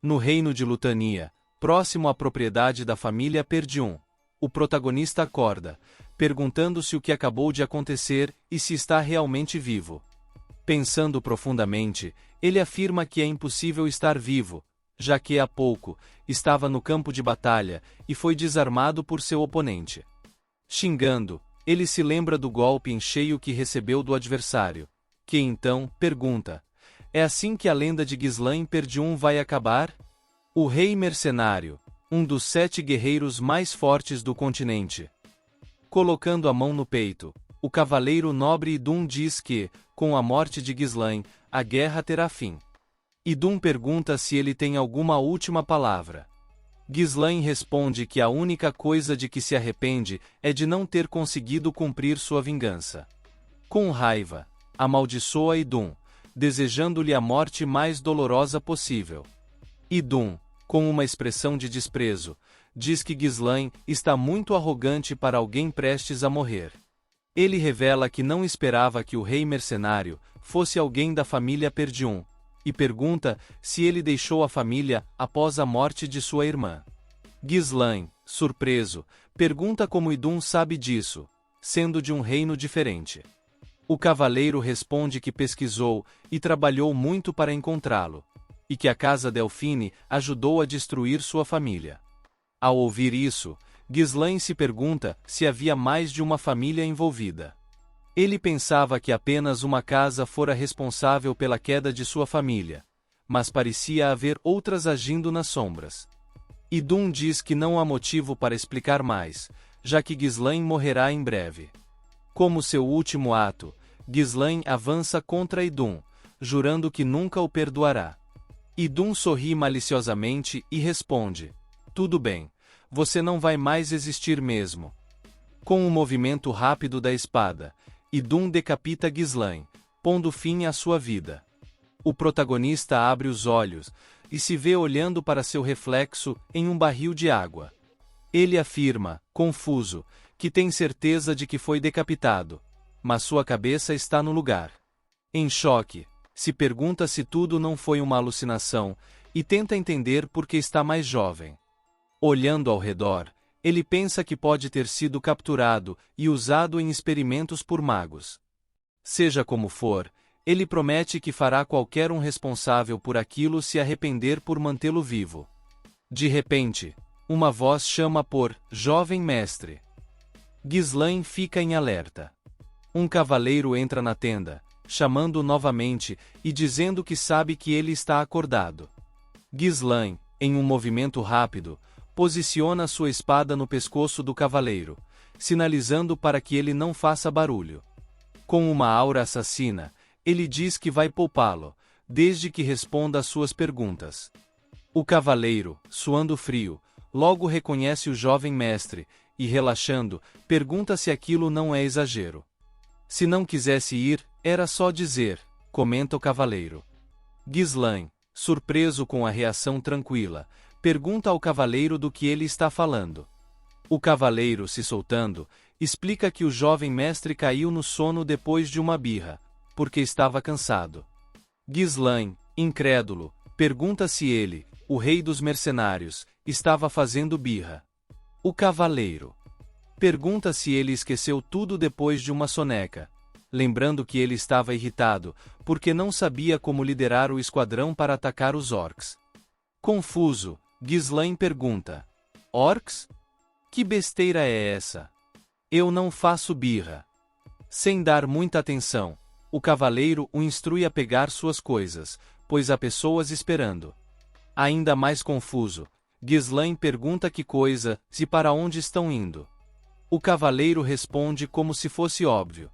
No reino de Lutania, próximo à propriedade da família Perdium, o protagonista acorda, perguntando-se o que acabou de acontecer e se está realmente vivo. Pensando profundamente, ele afirma que é impossível estar vivo, já que há pouco estava no campo de batalha e foi desarmado por seu oponente. Xingando, ele se lembra do golpe em cheio que recebeu do adversário, que então pergunta: é assim que a lenda de Ghislain Perdium vai acabar? O rei mercenário, um dos 7 guerreiros mais fortes do continente. Colocando a mão no peito, o cavaleiro nobre Idun diz que, com a morte de Ghislain, a guerra terá fim. Idun pergunta se ele tem alguma última palavra. Ghislain responde que a única coisa de que se arrepende é de não ter conseguido cumprir sua vingança. Com raiva, amaldiçoa Idun, desejando-lhe a morte mais dolorosa possível. Idun, com uma expressão de desprezo, diz que Ghislain está muito arrogante para alguém prestes a morrer. Ele revela que não esperava que o rei mercenário fosse alguém da família Perdium, e pergunta se ele deixou a família após a morte de sua irmã. Ghislain, surpreso, pergunta como Idun sabe disso, sendo de um reino diferente. O cavaleiro responde que pesquisou e trabalhou muito para encontrá-lo, e que a casa Delfine ajudou a destruir sua família. Ao ouvir isso, Ghislain se pergunta se havia mais de uma família envolvida. Ele pensava que apenas uma casa fora responsável pela queda de sua família, mas parecia haver outras agindo nas sombras. Idun diz que não há motivo para explicar mais, já que Ghislain morrerá em breve. Como seu último ato, Ghislain avança contra Idun, jurando que nunca o perdoará. Idun sorri maliciosamente e responde: tudo bem, você não vai mais existir mesmo. Com um movimento rápido da espada, Idun decapita Ghislain, pondo fim à sua vida. O protagonista abre os olhos e se vê olhando para seu reflexo em um barril de água. Ele afirma, confuso, que tem certeza de que foi decapitado, mas sua cabeça está no lugar. Em choque, se pergunta se tudo não foi uma alucinação e tenta entender por que está mais jovem. Olhando ao redor, ele pensa que pode ter sido capturado e usado em experimentos por magos. Seja como for, ele promete que fará qualquer um responsável por aquilo se arrepender por mantê-lo vivo. De repente, uma voz chama por "Jovem Mestre". Ghislain fica em alerta. Um cavaleiro entra na tenda, chamando-o novamente e dizendo que sabe que ele está acordado. Ghislain, em um movimento rápido, posiciona sua espada no pescoço do cavaleiro, sinalizando para que ele não faça barulho. Com uma aura assassina, ele diz que vai poupá-lo, desde que responda às suas perguntas. O cavaleiro, suando frio, logo reconhece o jovem mestre, e relaxando, pergunta se aquilo não é exagero. Se não quisesse ir, era só dizer, comenta o cavaleiro. Ghislain, surpreso com a reação tranquila, pergunta ao cavaleiro do que ele está falando. O cavaleiro, se soltando, explica que o jovem mestre caiu no sono depois de uma birra, porque estava cansado. Ghislain, incrédulo, pergunta se ele, o rei dos mercenários, estava fazendo birra. O cavaleiro pergunta se ele esqueceu tudo depois de uma soneca, lembrando que ele estava irritado, porque não sabia como liderar o esquadrão para atacar os orcs. Confuso, Ghislain pergunta: orcs? Que besteira é essa? Eu não faço birra. Sem dar muita atenção, o cavaleiro o instrui a pegar suas coisas, pois há pessoas esperando. Ainda mais confuso, Ghislain pergunta que coisa e para onde estão indo. O cavaleiro responde como se fosse óbvio: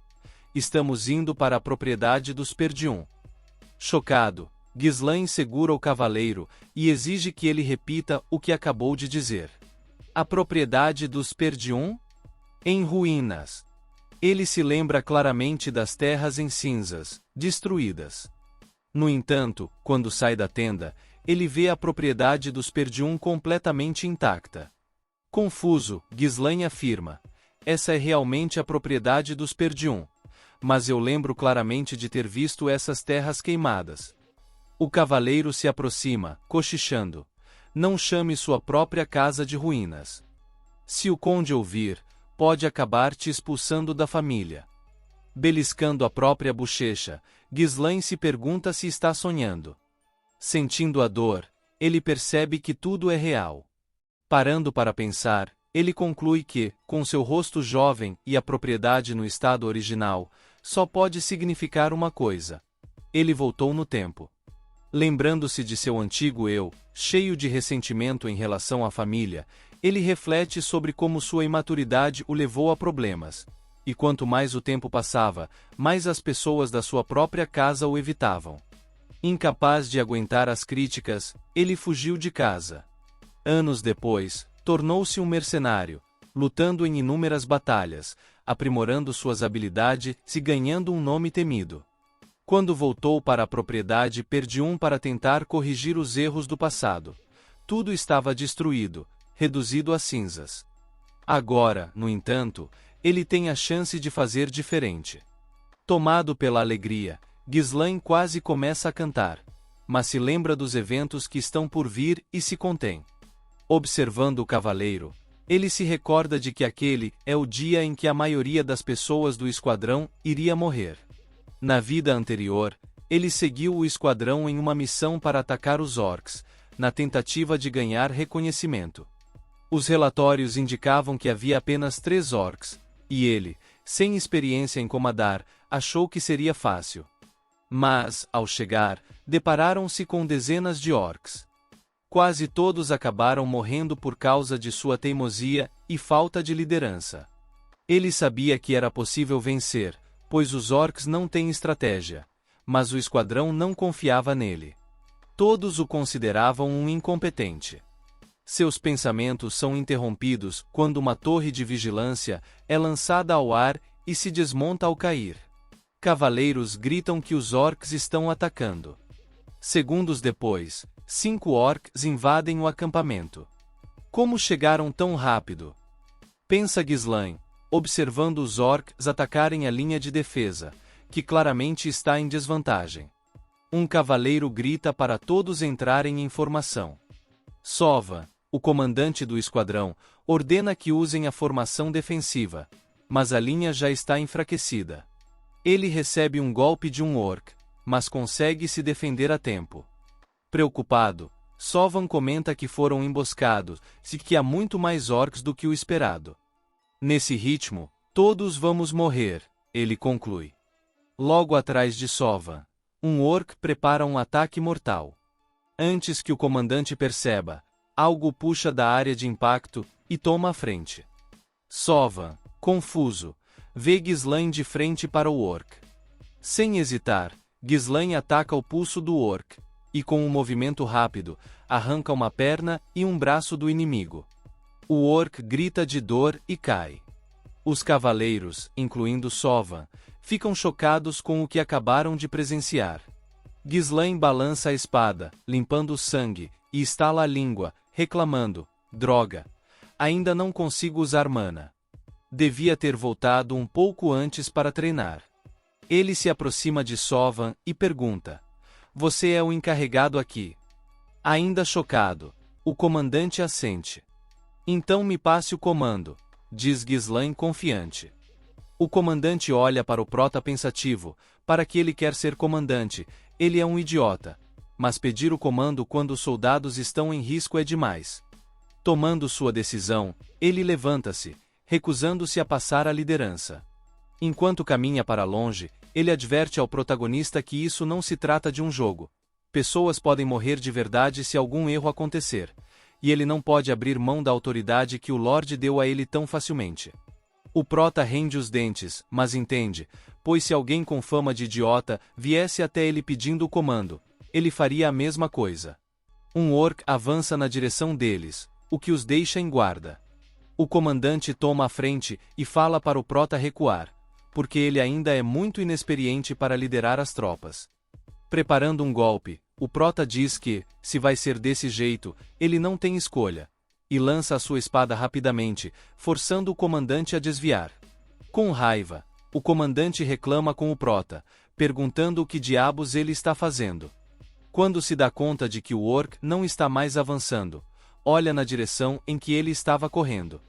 estamos indo para a propriedade dos Perdium. Chocado, Ghislain segura o cavaleiro e exige que ele repita o que acabou de dizer. A propriedade dos Perdium? Em ruínas. Ele se lembra claramente das terras em cinzas, destruídas. No entanto, quando sai da tenda, ele vê a propriedade dos Perdium completamente intacta. Confuso, Ghislain afirma: essa é realmente a propriedade dos Perdium, mas eu lembro claramente de ter visto essas terras queimadas. O cavaleiro se aproxima, cochichando. Não chame sua própria casa de ruínas. Se o conde ouvir, pode acabar te expulsando da família. Beliscando a própria bochecha, Ghislain se pergunta se está sonhando. Sentindo a dor, ele percebe que tudo é real. Parando para pensar, ele conclui que, com seu rosto jovem e a propriedade no estado original, só pode significar uma coisa. Ele voltou no tempo. Lembrando-se de seu antigo eu, cheio de ressentimento em relação à família, ele reflete sobre como sua imaturidade o levou a problemas. E quanto mais o tempo passava, mais as pessoas da sua própria casa o evitavam. Incapaz de aguentar as críticas, ele fugiu de casa. Anos depois, tornou-se um mercenário, lutando em inúmeras batalhas, aprimorando suas habilidades e ganhando um nome temido. Quando voltou para a propriedade Perdium para tentar corrigir os erros do passado, tudo estava destruído, reduzido a cinzas. Agora, no entanto, ele tem a chance de fazer diferente. Tomado pela alegria, Ghislain quase começa a cantar, mas se lembra dos eventos que estão por vir e se contém. Observando o cavaleiro, ele se recorda de que aquele é o dia em que a maioria das pessoas do esquadrão iria morrer. Na vida anterior, ele seguiu o esquadrão em uma missão para atacar os orcs, na tentativa de ganhar reconhecimento. Os relatórios indicavam que havia apenas 3 orcs, e ele, sem experiência em comandar, achou que seria fácil. Mas, ao chegar, depararam-se com dezenas de orcs. Quase todos acabaram morrendo por causa de sua teimosia e falta de liderança. Ele sabia que era possível vencer, pois os orcs não têm estratégia, mas o esquadrão não confiava nele. Todos o consideravam um incompetente. Seus pensamentos são interrompidos quando uma torre de vigilância é lançada ao ar e se desmonta ao cair. Cavaleiros gritam que os orcs estão atacando. Segundos depois, 5 orcs invadem o acampamento. Como chegaram tão rápido? Pensa Ghislain, observando os orcs atacarem a linha de defesa, que claramente está em desvantagem. Um cavaleiro grita para todos entrarem em formação. Sova, o comandante do esquadrão, ordena que usem a formação defensiva, mas a linha já está enfraquecida. Ele recebe um golpe de um orc, mas consegue se defender a tempo. Preocupado, Sovan comenta que foram emboscados e que há muito mais orcs do que o esperado. Nesse ritmo, todos vamos morrer, ele conclui. Logo atrás de Sovan, um orc prepara um ataque mortal. Antes que o comandante perceba, algo puxa da área de impacto e toma a frente. Sovan, confuso, vê Ghislain de frente para o orc. Sem hesitar, Ghislain ataca o pulso do orc, e com um movimento rápido, arranca uma perna e um braço do inimigo. O orc grita de dor e cai. Os cavaleiros, incluindo Sovan, ficam chocados com o que acabaram de presenciar. Ghislain balança a espada, limpando o sangue, e estala a língua, reclamando: droga! Ainda não consigo usar mana. Devia ter voltado um pouco antes para treinar. Ele se aproxima de Sovan e pergunta: você é o encarregado aqui? Ainda chocado, o comandante assente. Então me passe o comando, diz Ghislain confiante. O comandante olha para o prota pensativo, para que ele quer ser comandante, ele é um idiota. Mas pedir o comando quando os soldados estão em risco é demais. Tomando sua decisão, ele levanta-se, recusando-se a passar a liderança. Enquanto caminha para longe, ele adverte ao protagonista que isso não se trata de um jogo. Pessoas podem morrer de verdade se algum erro acontecer, e ele não pode abrir mão da autoridade que o Lorde deu a ele tão facilmente. O prota rende os dentes, mas entende, pois se alguém com fama de idiota viesse até ele pedindo o comando, ele faria a mesma coisa. Um orc avança na direção deles, o que os deixa em guarda. O comandante toma a frente e fala para o prota recuar, porque ele ainda é muito inexperiente para liderar as tropas. Preparando um golpe, o prota diz que, se vai ser desse jeito, ele não tem escolha, e lança a sua espada rapidamente, forçando o comandante a desviar. Com raiva, o comandante reclama com o prota, perguntando o que diabos ele está fazendo. Quando se dá conta de que o orc não está mais avançando, olha na direção em que ele estava correndo.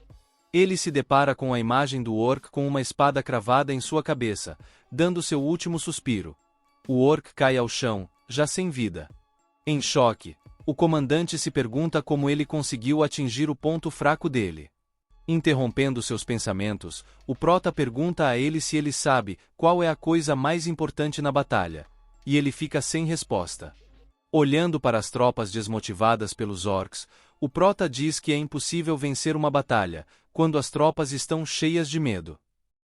Ele se depara com a imagem do orc com uma espada cravada em sua cabeça, dando seu último suspiro. O orc cai ao chão, já sem vida. Em choque, o comandante se pergunta como ele conseguiu atingir o ponto fraco dele. Interrompendo seus pensamentos, o prota pergunta a ele se ele sabe qual é a coisa mais importante na batalha, e ele fica sem resposta. Olhando para as tropas desmotivadas pelos orcs, o prota diz que é impossível vencer uma batalha quando as tropas estão cheias de medo.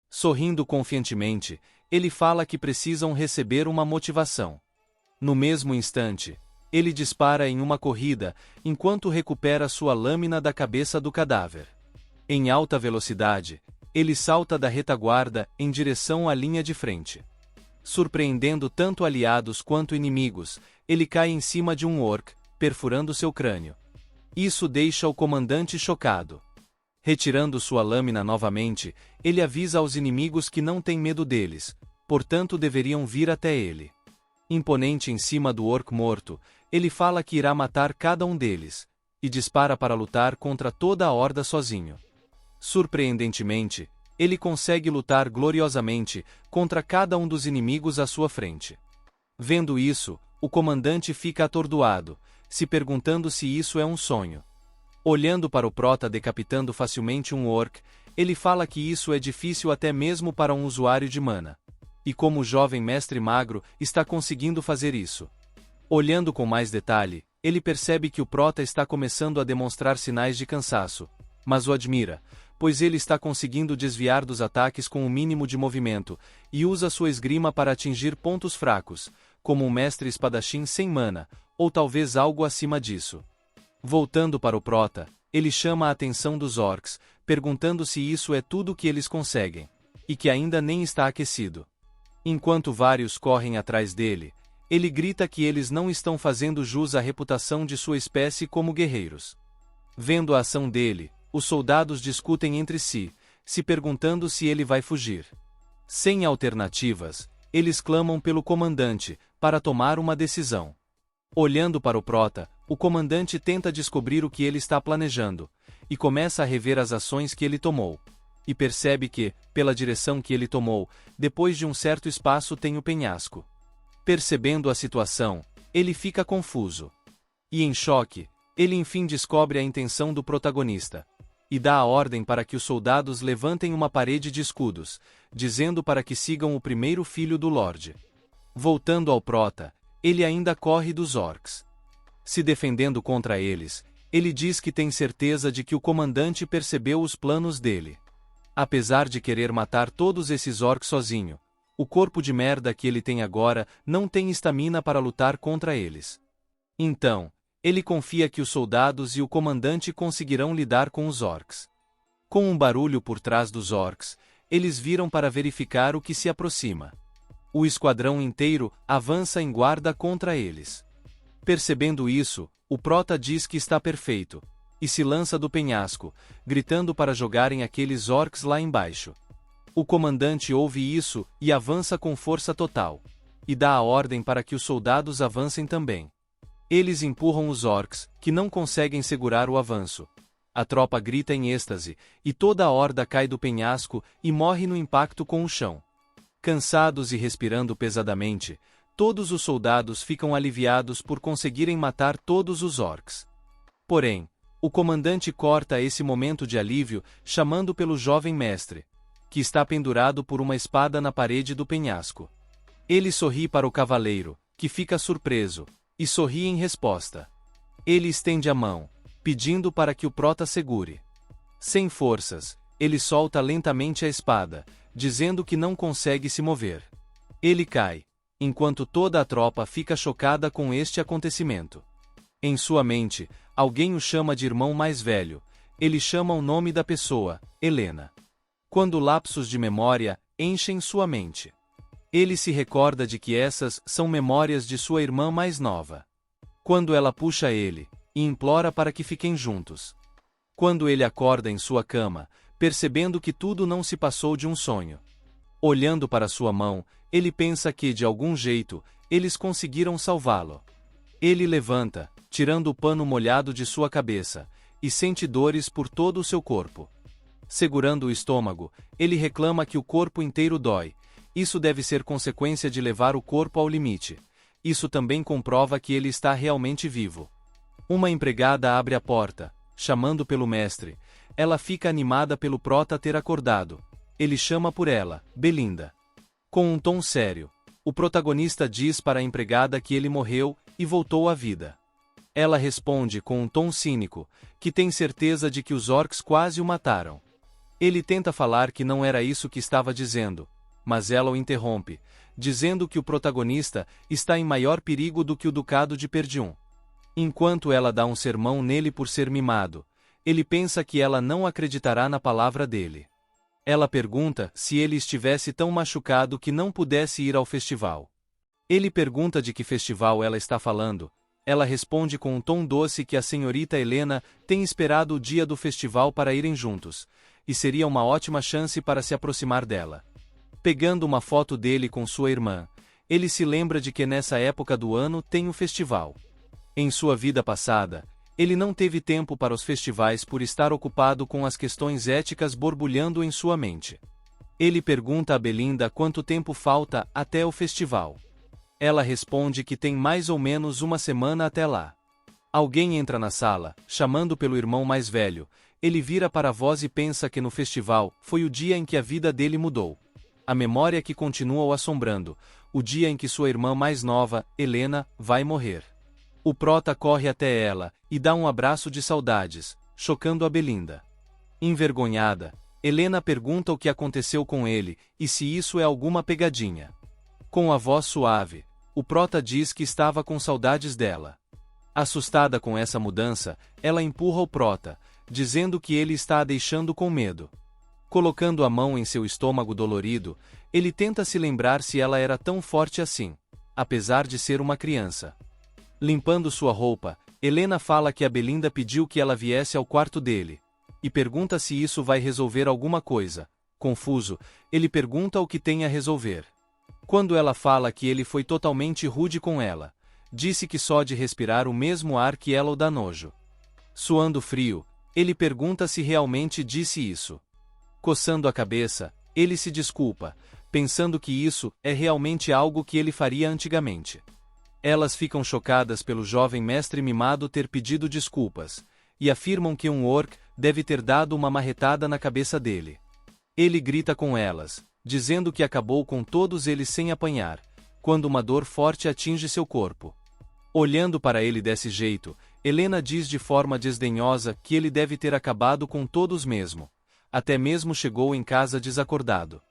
Sorrindo confiantemente, ele fala que precisam receber uma motivação. No mesmo instante, ele dispara em uma corrida enquanto recupera sua lâmina da cabeça do cadáver. Em alta velocidade, ele salta da retaguarda em direção à linha de frente. Surpreendendo tanto aliados quanto inimigos, ele cai em cima de um orc, perfurando seu crânio. Isso deixa o comandante chocado. Retirando sua lâmina novamente, ele avisa aos inimigos que não tem medo deles, portanto deveriam vir até ele. Imponente em cima do orc morto, ele fala que irá matar cada um deles, e dispara para lutar contra toda a horda sozinho. Surpreendentemente, ele consegue lutar gloriosamente contra cada um dos inimigos à sua frente. Vendo isso, o comandante fica atordoado, se perguntando se isso é um sonho. Olhando para o prota decapitando facilmente um orc, ele fala que isso é difícil até mesmo para um usuário de mana. E como o jovem mestre magro está conseguindo fazer isso. Olhando com mais detalhe, ele percebe que o prota está começando a demonstrar sinais de cansaço, mas o admira, pois ele está conseguindo desviar dos ataques com o mínimo de movimento, e usa sua esgrima para atingir pontos fracos, como um mestre espadachim sem mana, ou talvez algo acima disso. Voltando para o prota, ele chama a atenção dos orcs, perguntando se isso é tudo que eles conseguem, e que ainda nem está aquecido. Enquanto vários correm atrás dele, ele grita que eles não estão fazendo jus à reputação de sua espécie como guerreiros. Vendo a ação dele, os soldados discutem entre si, se perguntando se ele vai fugir. Sem alternativas, eles clamam pelo comandante, para tomar uma decisão. Olhando para o prota, o comandante tenta descobrir o que ele está planejando, e começa a rever as ações que ele tomou. E percebe que, pela direção que ele tomou, depois de um certo espaço tem o penhasco. Percebendo a situação, ele fica confuso. E em choque, ele enfim descobre a intenção do protagonista. E dá a ordem para que os soldados levantem uma parede de escudos, dizendo para que sigam o primeiro filho do Lorde. Voltando ao prota, ele ainda corre dos orcs. Se defendendo contra eles, ele diz que tem certeza de que o comandante percebeu os planos dele. Apesar de querer matar todos esses orcs sozinho, o corpo de merda que ele tem agora não tem estamina para lutar contra eles. Então, ele confia que os soldados e o comandante conseguirão lidar com os orcs. Com um barulho por trás dos orcs, eles viram para verificar o que se aproxima. O esquadrão inteiro avança em guarda contra eles. Percebendo isso, o prota diz que está perfeito, e se lança do penhasco, gritando para jogarem aqueles orcs lá embaixo. O comandante ouve isso e avança com força total, e dá a ordem para que os soldados avancem também. Eles empurram os orcs, que não conseguem segurar o avanço. A tropa grita em êxtase, e toda a horda cai do penhasco e morre no impacto com o chão. Cansados e respirando pesadamente, todos os soldados ficam aliviados por conseguirem matar todos os orcs. Porém, o comandante corta esse momento de alívio chamando pelo jovem mestre, que está pendurado por uma espada na parede do penhasco. Ele sorri para o cavaleiro, que fica surpreso, e sorri em resposta. Ele estende a mão, pedindo para que o prota segure. Sem forças, ele solta lentamente a espada, dizendo que não consegue se mover. Ele cai, enquanto toda a tropa fica chocada com este acontecimento. Em sua mente, alguém o chama de irmão mais velho, ele chama o nome da pessoa, Helena. Quando lapsos de memória enchem sua mente, ele se recorda de que essas são memórias de sua irmã mais nova. Quando ela puxa ele, e implora para que fiquem juntos. Quando ele acorda em sua cama, percebendo que tudo não se passou de um sonho. Olhando para sua mão, ele pensa que, de algum jeito, eles conseguiram salvá-lo. Ele levanta, tirando o pano molhado de sua cabeça, e sente dores por todo o seu corpo. Segurando o estômago, ele reclama que o corpo inteiro dói. Isso deve ser consequência de levar o corpo ao limite. Isso também comprova que ele está realmente vivo. Uma empregada abre a porta, chamando pelo mestre. Ela fica animada pelo prota ter acordado. Ele chama por ela, Belinda. Com um tom sério, o protagonista diz para a empregada que ele morreu e voltou à vida. Ela responde com um tom cínico, que tem certeza de que os orcs quase o mataram. Ele tenta falar que não era isso que estava dizendo, mas ela o interrompe, dizendo que o protagonista está em maior perigo do que o ducado de Perdium. Enquanto ela dá um sermão nele por ser mimado, ele pensa que ela não acreditará na palavra dele. Ela pergunta se ele estivesse tão machucado que não pudesse ir ao festival. Ele pergunta de que festival ela está falando. Ela responde com um tom doce que a senhorita Helena tem esperado o dia do festival para irem juntos, e seria uma ótima chance para se aproximar dela. Pegando uma foto dele com sua irmã, ele se lembra de que nessa época do ano tem o festival. Em sua vida passada, ele não teve tempo para os festivais por estar ocupado com as questões éticas borbulhando em sua mente. Ele pergunta a Belinda quanto tempo falta até o festival. Ela responde que tem mais ou menos uma semana até lá. Alguém entra na sala, chamando pelo irmão mais velho. Ele vira para a voz e pensa que no festival foi o dia em que a vida dele mudou. A memória que continua o assombrando, o dia em que sua irmã mais nova, Helena, vai morrer. O prota corre até ela e dá um abraço de saudades, chocando a Belinda. Envergonhada, Helena pergunta o que aconteceu com ele e se isso é alguma pegadinha. Com a voz suave, o prota diz que estava com saudades dela. Assustada com essa mudança, ela empurra o prota, dizendo que ele está a deixando com medo. Colocando a mão em seu estômago dolorido, ele tenta se lembrar se ela era tão forte assim, apesar de ser uma criança. Limpando sua roupa, Helena fala que a Belinda pediu que ela viesse ao quarto dele, e pergunta se isso vai resolver alguma coisa. Confuso, ele pergunta o que tem a resolver. Quando ela fala que ele foi totalmente rude com ela, disse que só de respirar o mesmo ar que ela o dá nojo. Suando frio, ele pergunta se realmente disse isso. Coçando a cabeça, ele se desculpa, pensando que isso é realmente algo que ele faria antigamente. Elas ficam chocadas pelo jovem mestre mimado ter pedido desculpas, e afirmam que um orc deve ter dado uma marretada na cabeça dele. Ele grita com elas, dizendo que acabou com todos eles sem apanhar, quando uma dor forte atinge seu corpo. Olhando para ele desse jeito, Helena diz de forma desdenhosa que ele deve ter acabado com todos mesmo. Até mesmo chegou em casa desacordado.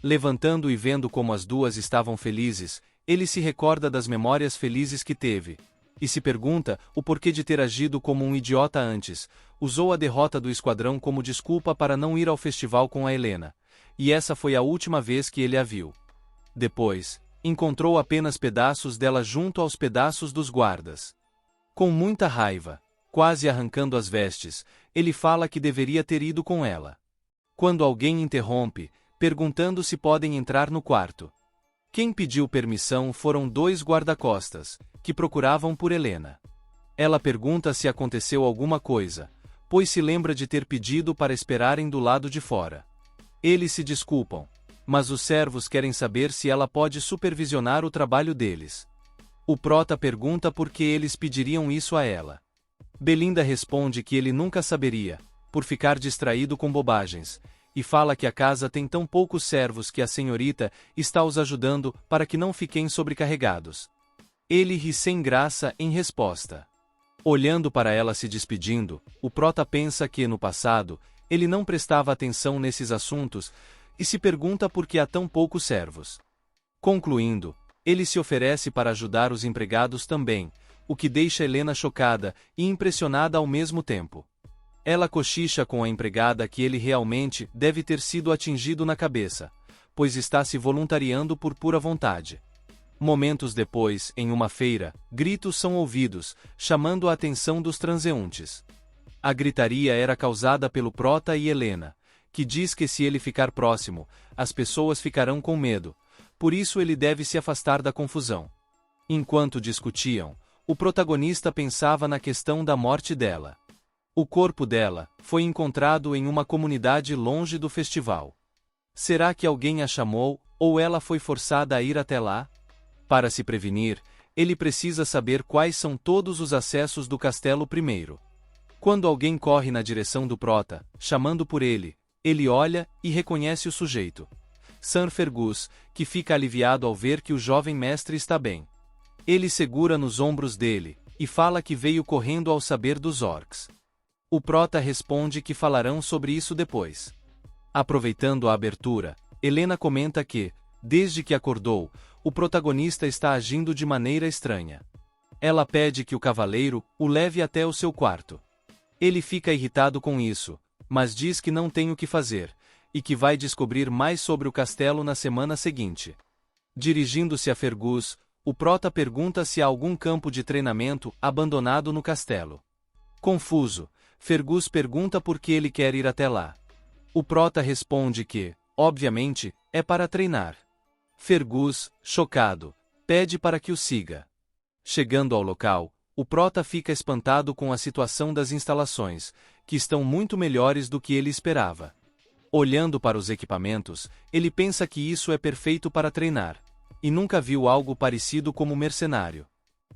Levantando e vendo como as duas estavam felizes, ele se recorda das memórias felizes que teve, e se pergunta o porquê de ter agido como um idiota antes. Usou a derrota do esquadrão como desculpa para não ir ao festival com a Helena, e essa foi a última vez que ele a viu. Depois, encontrou apenas pedaços dela junto aos pedaços dos guardas. Com muita raiva, quase arrancando as vestes, ele fala que deveria ter ido com ela. Quando alguém interrompe, perguntando se podem entrar no quarto. Quem pediu permissão foram 2 guarda-costas, que procuravam por Helena. Ela pergunta se aconteceu alguma coisa, pois se lembra de ter pedido para esperarem do lado de fora. Eles se desculpam, mas os servos querem saber se ela pode supervisionar o trabalho deles. O prota pergunta por que eles pediriam isso a ela. Belinda responde que ele nunca saberia, por ficar distraído com bobagens, e fala que a casa tem tão poucos servos que a senhorita está os ajudando para que não fiquem sobrecarregados. Ele ri sem graça em resposta. Olhando para ela se despedindo, o prota pensa que, no passado, ele não prestava atenção nesses assuntos e se pergunta por que há tão poucos servos. Concluindo, ele se oferece para ajudar os empregados também, o que deixa Helena chocada e impressionada ao mesmo tempo. Ela cochicha com a empregada que ele realmente deve ter sido atingido na cabeça, pois está se voluntariando por pura vontade. Momentos depois, em uma feira, gritos são ouvidos, chamando a atenção dos transeuntes. A gritaria era causada pelo prota e Helena, que diz que se ele ficar próximo, as pessoas ficarão com medo, por isso ele deve se afastar da confusão. Enquanto discutiam, o protagonista pensava na questão da morte dela. O corpo dela foi encontrado em uma comunidade longe do festival. Será que alguém a chamou, ou ela foi forçada a ir até lá? Para se prevenir, ele precisa saber quais são todos os acessos do castelo primeiro. Quando alguém corre na direção do prota, chamando por ele, ele olha e reconhece o sujeito. Sir Fergus, que fica aliviado ao ver que o jovem mestre está bem. Ele segura nos ombros dele, e fala que veio correndo ao saber dos orcs. O prota responde que falarão sobre isso depois. Aproveitando a abertura, Helena comenta que, desde que acordou, o protagonista está agindo de maneira estranha. Ela pede que o cavaleiro o leve até o seu quarto. Ele fica irritado com isso, mas diz que não tem o que fazer, e que vai descobrir mais sobre o castelo na semana seguinte. Dirigindo-se a Fergus, o prota pergunta se há algum campo de treinamento abandonado no castelo. Confuso, Fergus pergunta por que ele quer ir até lá. O prota responde que, obviamente, é para treinar. Fergus, chocado, pede para que o siga. Chegando ao local, o prota fica espantado com a situação das instalações, que estão muito melhores do que ele esperava. Olhando para os equipamentos, ele pensa que isso é perfeito para treinar, e nunca viu algo parecido como mercenário.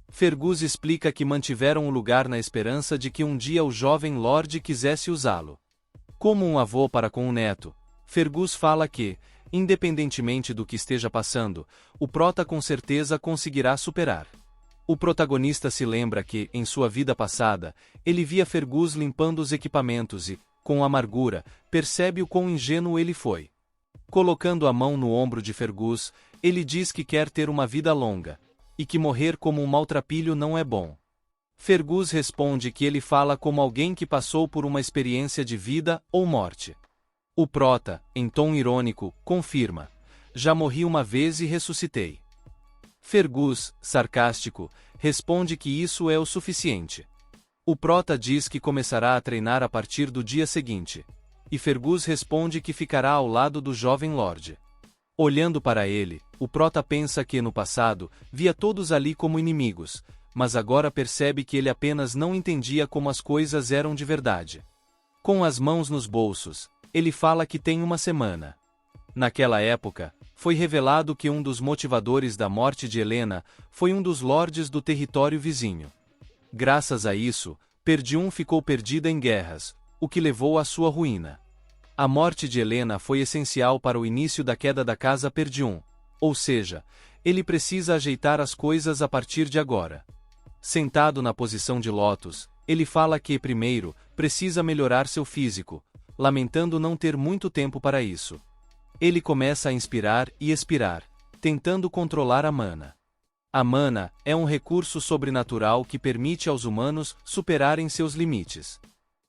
Fergus explica que mantiveram o lugar na esperança de que um dia o jovem Lorde quisesse usá-lo. Como um avô para com o neto, Fergus fala que, independentemente do que esteja passando, o prota com certeza conseguirá superar. O protagonista se lembra que, em sua vida passada, ele via Fergus limpando os equipamentos e, com amargura, percebe o quão ingênuo ele foi. Colocando a mão no ombro de Fergus, ele diz que quer ter uma vida longa, e que morrer como um maltrapilho não é bom. Fergus responde que ele fala como alguém que passou por uma experiência de vida ou morte. O prota, em tom irônico, confirma: já morri uma vez e ressuscitei. Fergus, sarcástico, responde que isso é o suficiente. O prota diz que começará a treinar a partir do dia seguinte, e Fergus responde que ficará ao lado do jovem Lorde. Olhando para ele, o prota pensa que no passado via todos ali como inimigos, mas agora percebe que ele apenas não entendia como as coisas eram de verdade. Com as mãos nos bolsos, ele fala que tem uma semana. Naquela época, foi revelado que um dos motivadores da morte de Helena foi um dos lordes do território vizinho. Graças a isso, Perdium ficou perdida em guerras, o que levou à sua ruína. A morte de Helena foi essencial para o início da queda da casa Perdium, ou seja, ele precisa ajeitar as coisas a partir de agora. Sentado na posição de lótus, ele fala que, primeiro, precisa melhorar seu físico, lamentando não ter muito tempo para isso. Ele começa a inspirar e expirar, tentando controlar a mana. A mana é um recurso sobrenatural que permite aos humanos superarem seus limites.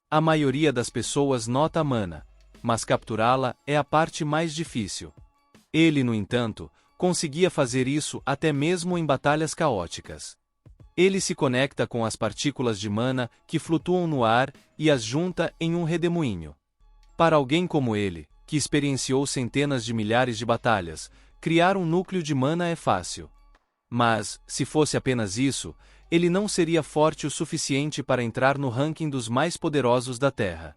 A maioria das pessoas nota a mana, mas capturá-la é a parte mais difícil. Ele, no entanto, conseguia fazer isso até mesmo em batalhas caóticas. Ele se conecta com as partículas de mana que flutuam no ar e as junta em um redemoinho. Para alguém como ele, que experienciou centenas de milhares de batalhas, criar um núcleo de mana é fácil. Mas, se fosse apenas isso, ele não seria forte o suficiente para entrar no ranking dos mais poderosos da Terra.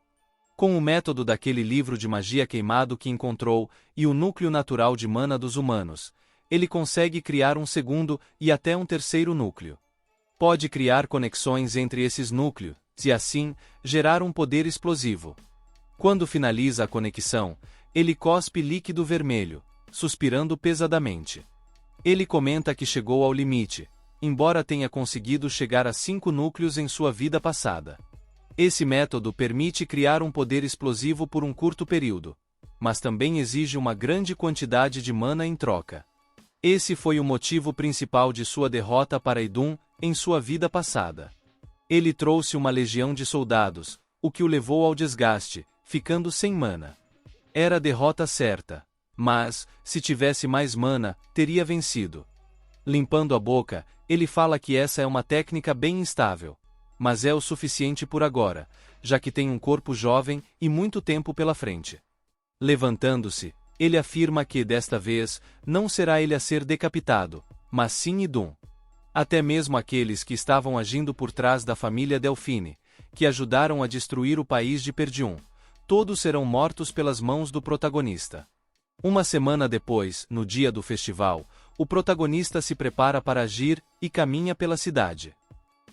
Com o método daquele livro de magia queimado que encontrou e o núcleo natural de mana dos humanos, ele consegue criar um segundo e até um terceiro núcleo. Pode criar conexões entre esses núcleos e, assim, gerar um poder explosivo. Quando finaliza a conexão, ele cospe líquido vermelho, suspirando pesadamente. Ele comenta que chegou ao limite, embora tenha conseguido chegar a 5 núcleos em sua vida passada. Esse método permite criar um poder explosivo por um curto período, mas também exige uma grande quantidade de mana em troca. Esse foi o motivo principal de sua derrota para Idun em sua vida passada. Ele trouxe uma legião de soldados, o que o levou ao desgaste, ficando sem mana. Era a derrota certa, mas, se tivesse mais mana, teria vencido. Limpando a boca, ele fala que essa é uma técnica bem instável, mas é o suficiente por agora, já que tem um corpo jovem e muito tempo pela frente. Levantando-se, ele afirma que, desta vez, não será ele a ser decapitado, mas sim Idun. Até mesmo aqueles que estavam agindo por trás da família Delfine, que ajudaram a destruir o país de Perdium, todos serão mortos pelas mãos do protagonista. Uma semana depois, no dia do festival, o protagonista se prepara para agir e caminha pela cidade.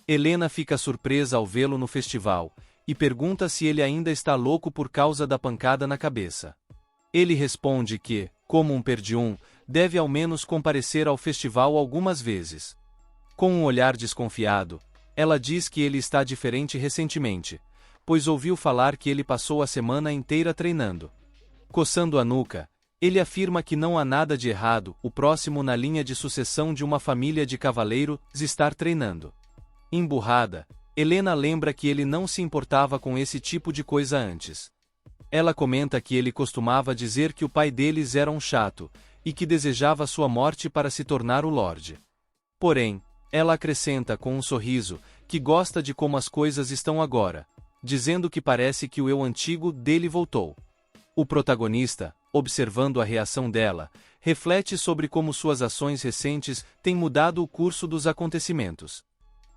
Helena fica surpresa ao vê-lo no festival, e pergunta se ele ainda está louco por causa da pancada na cabeça. Ele responde que, como um Perdium, deve ao menos comparecer ao festival algumas vezes. Com um olhar desconfiado, ela diz que ele está diferente recentemente, pois ouviu falar que ele passou a semana inteira treinando. Coçando a nuca, ele afirma que não há nada de errado o próximo na linha de sucessão de uma família de cavaleiros estar treinando. Emburrada, Helena lembra que ele não se importava com esse tipo de coisa antes. Ela comenta que ele costumava dizer que o pai deles era um chato, e que desejava sua morte para se tornar o Lorde. Porém, ela acrescenta com um sorriso, que gosta de como as coisas estão agora, dizendo que parece que o eu antigo dele voltou. O protagonista, observando a reação dela, reflete sobre como suas ações recentes têm mudado o curso dos acontecimentos.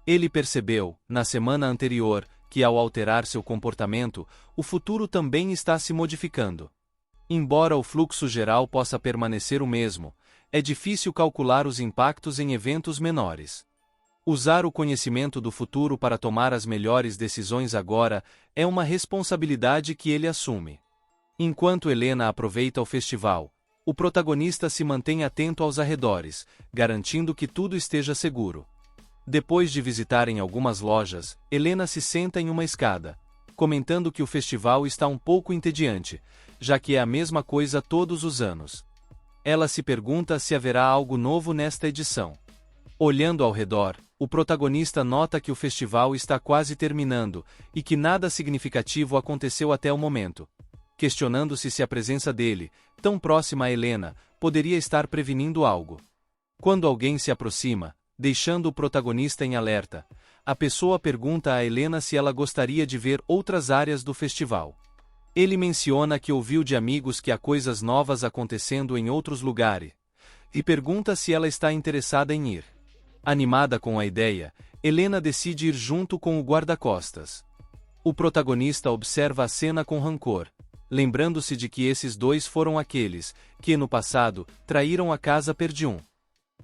Ele percebeu, na semana anterior, que ao alterar seu comportamento, o futuro também está se modificando. Embora o fluxo geral possa permanecer o mesmo, é difícil calcular os impactos em eventos menores. Usar o conhecimento do futuro para tomar as melhores decisões agora é uma responsabilidade que ele assume. Enquanto Helena aproveita o festival, o protagonista se mantém atento aos arredores, garantindo que tudo esteja seguro. Depois de visitarem algumas lojas, Helena se senta em uma escada, comentando que o festival está um pouco entediante, já que é a mesma coisa todos os anos. Ela se pergunta se haverá algo novo nesta edição. Olhando ao redor, o protagonista nota que o festival está quase terminando e que nada significativo aconteceu até o momento, questionando-se se a presença dele, tão próxima a Helena, poderia estar prevenindo algo. Quando alguém se aproxima, deixando o protagonista em alerta, a pessoa pergunta a Helena se ela gostaria de ver outras áreas do festival. Ele menciona que ouviu de amigos que há coisas novas acontecendo em outros lugares, e pergunta se ela está interessada em ir. Animada com a ideia, Helena decide ir junto com o guarda-costas. O protagonista observa a cena com rancor, lembrando-se de que esses dois foram aqueles que, no passado, traíram a casa Perdium.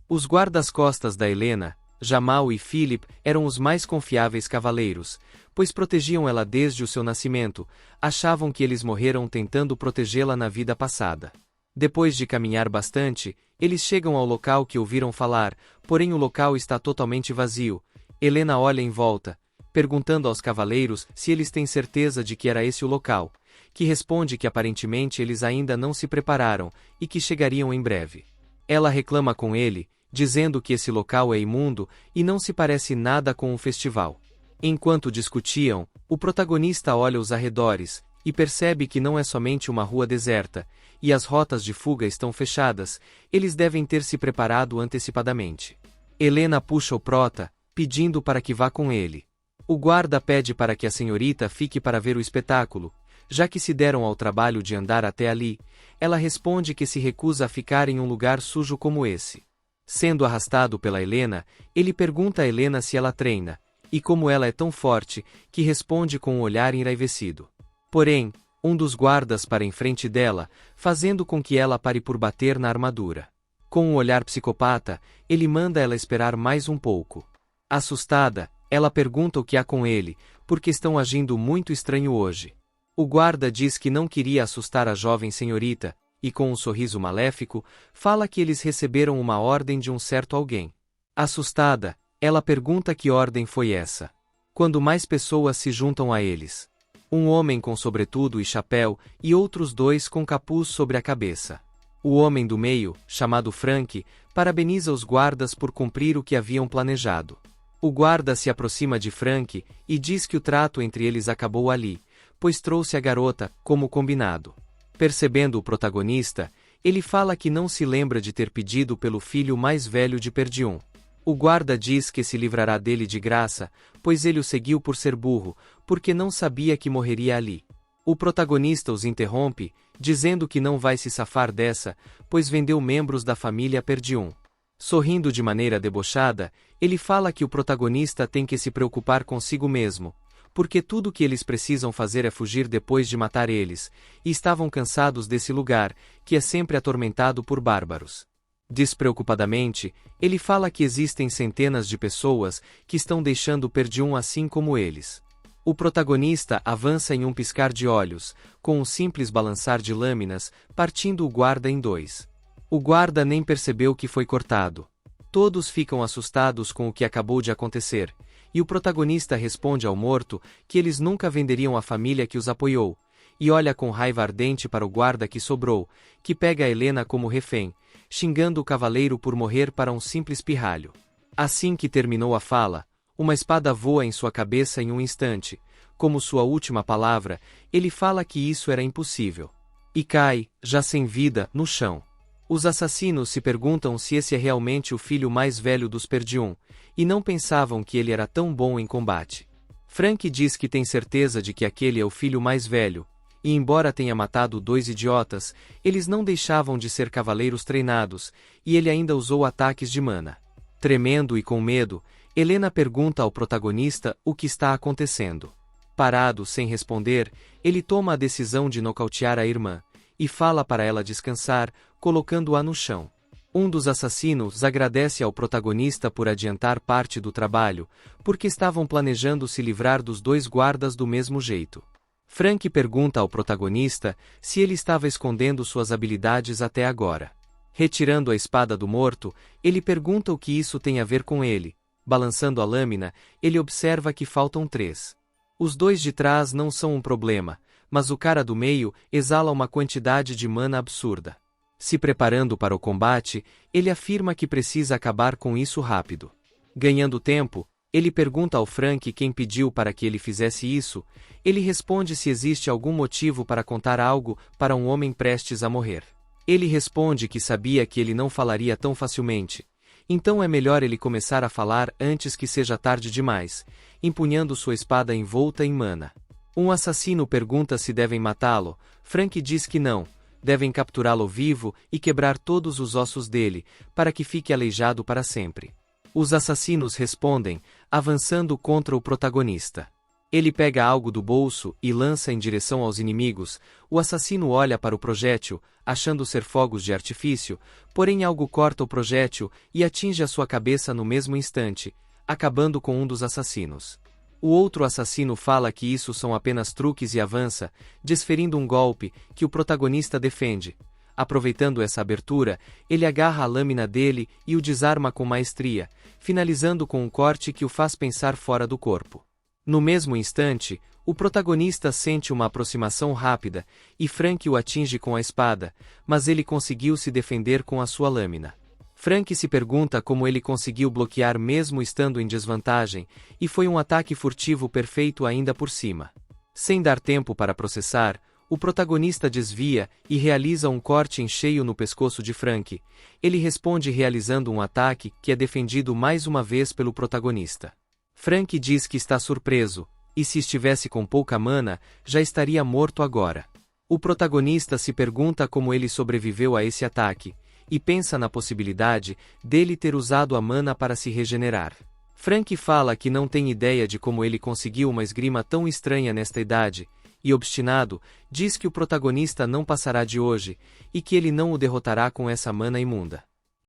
Os guardas-costas da Helena, Jamal e Philip, eram os mais confiáveis cavaleiros, pois protegiam ela desde o seu nascimento, achavam que eles morreram tentando protegê-la na vida passada. Depois de caminhar bastante, eles chegam ao local que ouviram falar, porém o local está totalmente vazio. Helena olha em volta, perguntando aos cavaleiros se eles têm certeza de que era esse o local, que responde que aparentemente eles ainda não se prepararam e que chegariam em breve. Ela reclama com ele, dizendo que esse local é imundo e não se parece nada com um festival. Enquanto discutiam, o protagonista olha os arredores e percebe que não é somente uma rua deserta, e as rotas de fuga estão fechadas, eles devem ter se preparado antecipadamente. Helena puxa o prota, pedindo para que vá com ele. O guarda pede para que a senhorita fique para ver o espetáculo, já que se deram ao trabalho de andar até ali. Ela responde que se recusa a ficar em um lugar sujo como esse. Sendo arrastado pela Helena, ele pergunta a Helena se ela treina, e como ela é tão forte, que responde com um olhar enraivecido. Porém, um dos guardas para em frente dela, fazendo com que ela pare por bater na armadura. Com um olhar psicopata, ele manda ela esperar mais um pouco. Assustada, ela pergunta o que há com ele, porque estão agindo muito estranho hoje. O guarda diz que não queria assustar a jovem senhorita, e com um sorriso maléfico, fala que eles receberam uma ordem de um certo alguém. Assustada, ela pergunta que ordem foi essa. Quando mais pessoas se juntam a eles. Um homem com sobretudo e chapéu, e outros dois com capuz sobre a cabeça. O homem do meio, chamado Frank, parabeniza os guardas por cumprir o que haviam planejado. O guarda se aproxima de Frank, e diz que o trato entre eles acabou ali, pois trouxe a garota, como combinado. Percebendo o protagonista, ele fala que não se lembra de ter pedido pelo filho mais velho de Perdium. O guarda diz que se livrará dele de graça, pois ele o seguiu por ser burro, porque não sabia que morreria ali. O protagonista os interrompe, dizendo que não vai se safar dessa, pois vendeu membros da família Perdium. Sorrindo de maneira debochada, ele fala que o protagonista tem que se preocupar consigo mesmo, porque tudo o que eles precisam fazer é fugir depois de matar eles, e estavam cansados desse lugar, que é sempre atormentado por bárbaros. Despreocupadamente, ele fala que existem centenas de pessoas que estão deixando Perdium assim como eles. O protagonista avança em um piscar de olhos, com um simples balançar de lâminas, partindo o guarda em dois. O guarda nem percebeu que foi cortado. Todos ficam assustados com o que acabou de acontecer, e o protagonista responde ao morto que eles nunca venderiam a família que os apoiou, e olha com raiva ardente para o guarda que sobrou, que pega a Helena como refém, xingando o cavaleiro por morrer para um simples pirralho. Assim que terminou a fala, uma espada voa em sua cabeça em um instante. Como sua última palavra, ele fala que isso era impossível. E cai, já sem vida, no chão. Os assassinos se perguntam se esse é realmente o filho mais velho dos Perdium, e não pensavam que ele era tão bom em combate. Frank diz que tem certeza de que aquele é o filho mais velho, e embora tenha matado 2 idiotas, eles não deixavam de ser cavaleiros treinados, e ele ainda usou ataques de mana. Tremendo e com medo, Helena pergunta ao protagonista o que está acontecendo. Parado, sem responder, ele toma a decisão de nocautear a irmã, e fala para ela descansar, colocando-a no chão. Um dos assassinos agradece ao protagonista por adiantar parte do trabalho, porque estavam planejando se livrar dos 2 guardas do mesmo jeito. Frank pergunta ao protagonista se ele estava escondendo suas habilidades até agora. Retirando a espada do morto, ele pergunta o que isso tem a ver com ele. Balançando a lâmina, ele observa que faltam 3. Os 2 de trás não são um problema, mas o cara do meio exala uma quantidade de mana absurda. Se preparando para o combate, ele afirma que precisa acabar com isso rápido. Ganhando tempo, ele pergunta ao Frank quem pediu para que ele fizesse isso. Ele responde se existe algum motivo para contar algo para um homem prestes a morrer. Ele responde que sabia que ele não falaria tão facilmente. Então é melhor ele começar a falar antes que seja tarde demais, empunhando sua espada envolta em mana. Um assassino pergunta se devem matá-lo. Frank diz que não, devem capturá-lo vivo e quebrar todos os ossos dele, para que fique aleijado para sempre. Os assassinos respondem, avançando contra o protagonista. Ele pega algo do bolso e lança em direção aos inimigos. O assassino olha para o projétil, achando ser fogos de artifício, porém algo corta o projétil e atinge a sua cabeça no mesmo instante, acabando com um dos assassinos. O outro assassino fala que isso são apenas truques e avança, desferindo um golpe, que o protagonista defende. Aproveitando essa abertura, ele agarra a lâmina dele e o desarma com maestria, finalizando com um corte que o faz pensar fora do corpo. No mesmo instante, o protagonista sente uma aproximação rápida, e Frank o atinge com a espada, mas ele conseguiu se defender com a sua lâmina. Frank se pergunta como ele conseguiu bloquear mesmo estando em desvantagem, e foi um ataque furtivo perfeito ainda por cima. Sem dar tempo para processar, o protagonista desvia e realiza um corte em cheio no pescoço de Frank. Ele responde realizando um ataque que é defendido mais uma vez pelo protagonista. Frank diz que está surpreso, e se estivesse com pouca mana, já estaria morto agora. O protagonista se pergunta como ele sobreviveu a esse ataque, e pensa na possibilidade dele ter usado a mana para se regenerar. Frank fala que não tem ideia de como ele conseguiu uma esgrima tão estranha nesta idade, e obstinado, diz que o protagonista não passará de hoje, e que ele não o derrotará com essa mana imunda.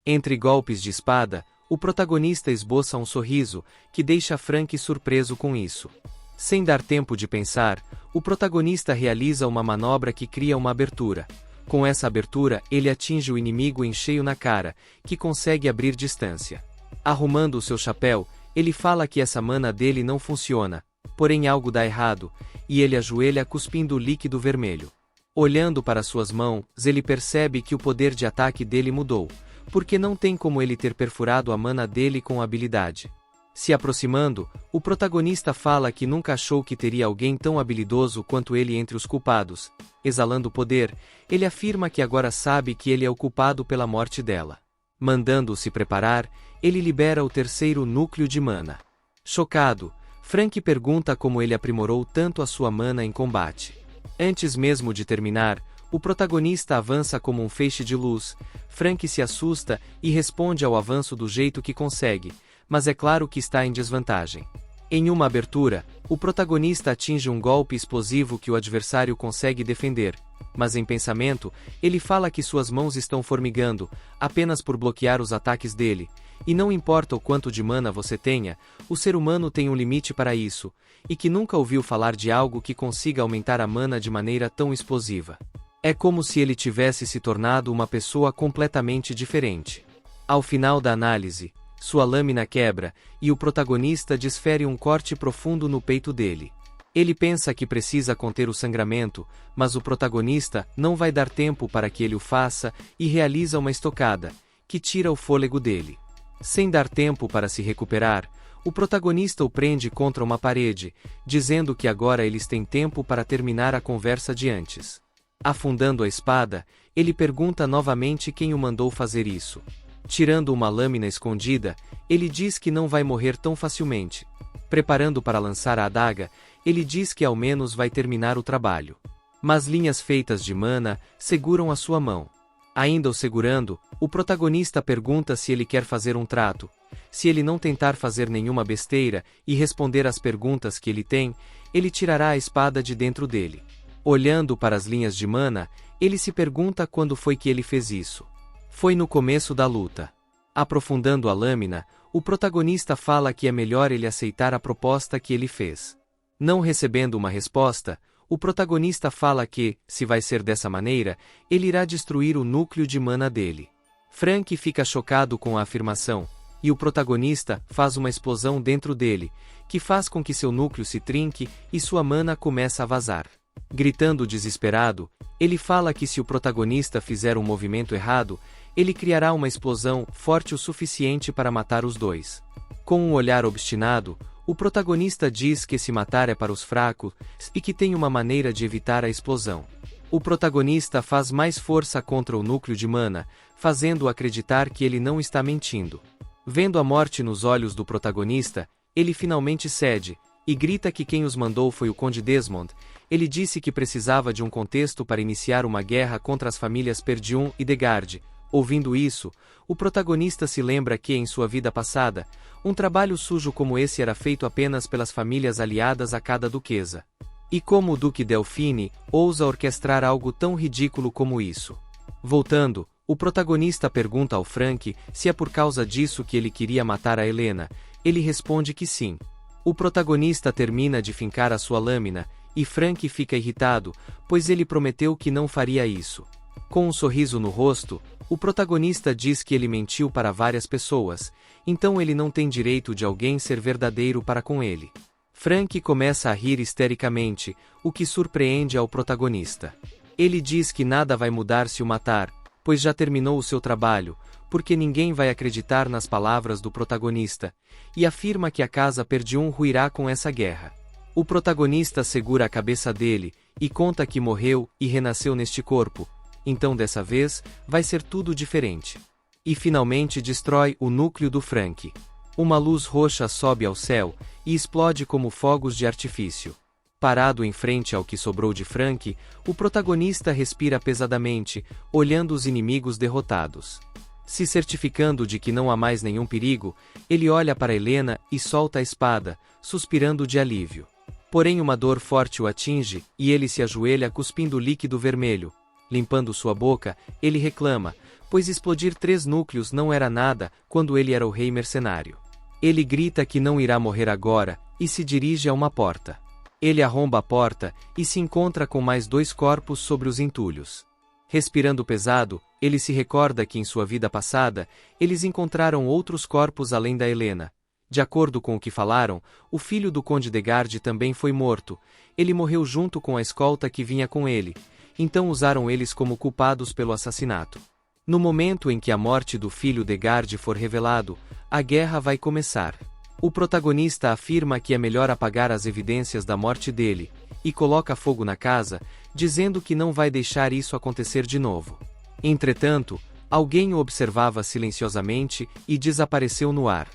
Entre golpes de espada, o protagonista esboça um sorriso, que deixa Frank surpreso com isso. Sem dar tempo de pensar, o protagonista realiza uma manobra que cria uma abertura. Com essa abertura, ele atinge o inimigo em cheio na cara, que consegue abrir distância. Arrumando o seu chapéu, ele fala que essa mana dele não funciona, porém algo dá errado, e ele ajoelha cuspindo líquido vermelho. Olhando para suas mãos, ele percebe que o poder de ataque dele mudou, porque não tem como ele ter perfurado a mana dele com habilidade. Se aproximando, o protagonista fala que nunca achou que teria alguém tão habilidoso quanto ele entre os culpados. Exalando poder, ele afirma que agora sabe que ele é o culpado pela morte dela. Mandando-o se preparar, ele libera o terceiro núcleo de mana. Chocado, Frank pergunta como ele aprimorou tanto a sua mana em combate. Antes mesmo de terminar, O protagonista avança como um feixe de luz. Frank se assusta e responde ao avanço do jeito que consegue, mas é claro que está em desvantagem. Em uma abertura, o protagonista atinge um golpe explosivo que o adversário consegue defender, mas em pensamento, ele fala que suas mãos estão formigando, apenas por bloquear os ataques dele, e não importa o quanto de mana você tenha, o ser humano tem um limite para isso, e que nunca ouviu falar de algo que consiga aumentar a mana de maneira tão explosiva. É como se ele tivesse se tornado uma pessoa completamente diferente. Ao final da análise, sua lâmina quebra, e o protagonista desfere um corte profundo no peito dele. Ele pensa que precisa conter o sangramento, mas o protagonista não vai dar tempo para que ele o faça e realiza uma estocada, que tira o fôlego dele. Sem dar tempo para se recuperar, o protagonista o prende contra uma parede, dizendo que agora eles têm tempo para terminar a conversa de antes. Afundando a espada, ele pergunta novamente quem o mandou fazer isso. Tirando uma lâmina escondida, ele diz que não vai morrer tão facilmente. Preparando para lançar a adaga, ele diz que ao menos vai terminar o trabalho. Mas linhas feitas de mana seguram a sua mão. Ainda o segurando, o protagonista pergunta se ele quer fazer um trato. Se ele não tentar fazer nenhuma besteira e responder às perguntas que ele tem, ele tirará a espada de dentro dele. Olhando para as linhas de mana, ele se pergunta quando foi que ele fez isso. Foi no começo da luta. Aprofundando a lâmina, o protagonista fala que é melhor ele aceitar a proposta que ele fez. Não recebendo uma resposta, o protagonista fala que, se vai ser dessa maneira, ele irá destruir o núcleo de mana dele. Frank fica chocado com a afirmação, e o protagonista faz uma explosão dentro dele, que faz com que seu núcleo se trinque e sua mana começa a vazar. Gritando desesperado, ele fala que se o protagonista fizer um movimento errado, ele criará uma explosão forte o suficiente para matar os dois. Com um olhar obstinado, o protagonista diz que se matar é para os fracos e que tem uma maneira de evitar a explosão. O protagonista faz mais força contra o núcleo de mana, fazendo-o acreditar que ele não está mentindo. Vendo a morte nos olhos do protagonista, ele finalmente cede, e grita que quem os mandou foi o Conde Desmond. Ele disse que precisava de um contexto para iniciar uma guerra contra as famílias Perdium e Degard. Ouvindo isso, o protagonista se lembra que, em sua vida passada, um trabalho sujo como esse era feito apenas pelas famílias aliadas a cada duquesa. E como o Duque Delfine ousa orquestrar algo tão ridículo como isso? Voltando, o protagonista pergunta ao Frank se é por causa disso que ele queria matar a Helena. Ele responde que sim. O protagonista termina de fincar a sua lâmina, e Frank fica irritado, pois ele prometeu que não faria isso. Com um sorriso no rosto, o protagonista diz que ele mentiu para várias pessoas, então ele não tem direito de alguém ser verdadeiro para com ele. Frank começa a rir histericamente, o que surpreende ao protagonista. Ele diz que nada vai mudar se o matar, pois já terminou o seu trabalho, porque ninguém vai acreditar nas palavras do protagonista, e afirma que a casa Perdium ruirá com essa guerra. O protagonista segura a cabeça dele, e conta que morreu e renasceu neste corpo, então dessa vez, vai ser tudo diferente. E finalmente destrói o núcleo do Frank. Uma luz roxa sobe ao céu, e explode como fogos de artifício. Parado em frente ao que sobrou de Frank, o protagonista respira pesadamente, olhando os inimigos derrotados. Se certificando de que não há mais nenhum perigo, ele olha para Helena e solta a espada, suspirando de alívio. Porém uma dor forte o atinge, e ele se ajoelha cuspindo líquido vermelho. Limpando sua boca, ele reclama, pois explodir 3 núcleos não era nada quando ele era o rei mercenário. Ele grita que não irá morrer agora, e se dirige a uma porta. Ele arromba a porta, e se encontra com mais 2 corpos sobre os entulhos. Respirando pesado, ele se recorda que em sua vida passada, eles encontraram outros corpos além da Helena. De acordo com o que falaram, o filho do Conde Degard também foi morto. Ele morreu junto com a escolta que vinha com ele. Então usaram eles como culpados pelo assassinato. No momento em que a morte do filho Degard for revelado, a guerra vai começar. O protagonista afirma que é melhor apagar as evidências da morte dele, e coloca fogo na casa, dizendo que não vai deixar isso acontecer de novo. Entretanto, alguém o observava silenciosamente e desapareceu no ar.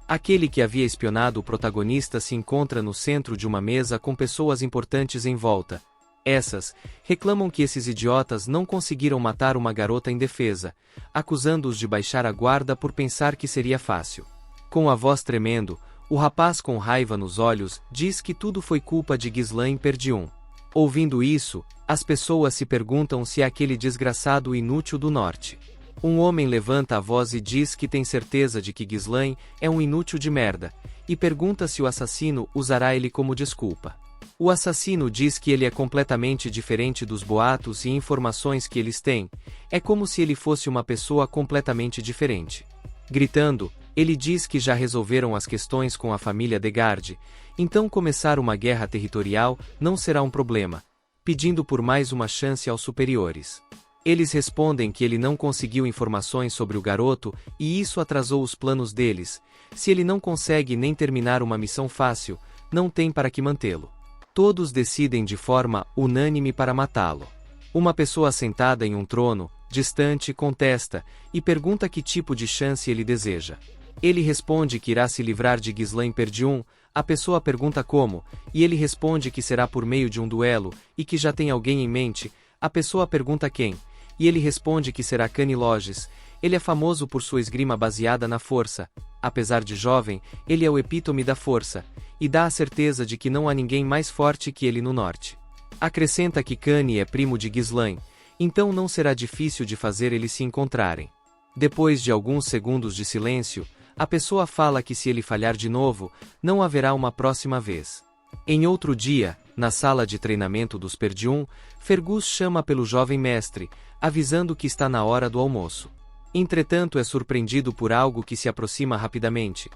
Aquele que havia espionado o protagonista se encontra no centro de uma mesa com pessoas importantes em volta. Essas reclamam que esses idiotas não conseguiram matar uma garota indefesa, acusando-os de baixar a guarda por pensar que seria fácil. Com a voz tremendo, o rapaz com raiva nos olhos diz que tudo foi culpa de Ghislain Perdue. Ouvindo isso, as pessoas se perguntam se é aquele desgraçado inútil do norte. Um homem levanta a voz e diz que tem certeza de que Ghislain é um inútil de merda, e pergunta se o assassino usará ele como desculpa. O assassino diz que ele é completamente diferente dos boatos e informações que eles têm, é como se ele fosse uma pessoa completamente diferente. Gritando, ele diz que já resolveram as questões com a família Degarde, então começar uma guerra territorial não será um problema, pedindo por mais uma chance aos superiores. Eles respondem que ele não conseguiu informações sobre o garoto e isso atrasou os planos deles. Se ele não consegue nem terminar uma missão fácil, não tem para que mantê-lo. Todos decidem de forma unânime para matá-lo. Uma pessoa sentada em um trono, distante, contesta, e pergunta que tipo de chance ele deseja. Ele responde que irá se livrar de Ghislain Perdue, a pessoa pergunta como, e ele responde que será por meio de um duelo, e que já tem alguém em mente, a pessoa pergunta quem, e ele responde que será Cani Loges. Ele é famoso por sua esgrima baseada na força. Apesar de jovem, ele é o epítome da força, e dá a certeza de que não há ninguém mais forte que ele no norte. Acrescenta que Cani é primo de Ghislain, então não será difícil de fazer eles se encontrarem. Depois de alguns segundos de silêncio, a pessoa fala que se ele falhar de novo, não haverá uma próxima vez. Em outro dia, na sala de treinamento dos Perdue, Fergus chama pelo jovem mestre, avisando que está na hora do almoço. Entretanto é surpreendido por algo que se aproxima rapidamente.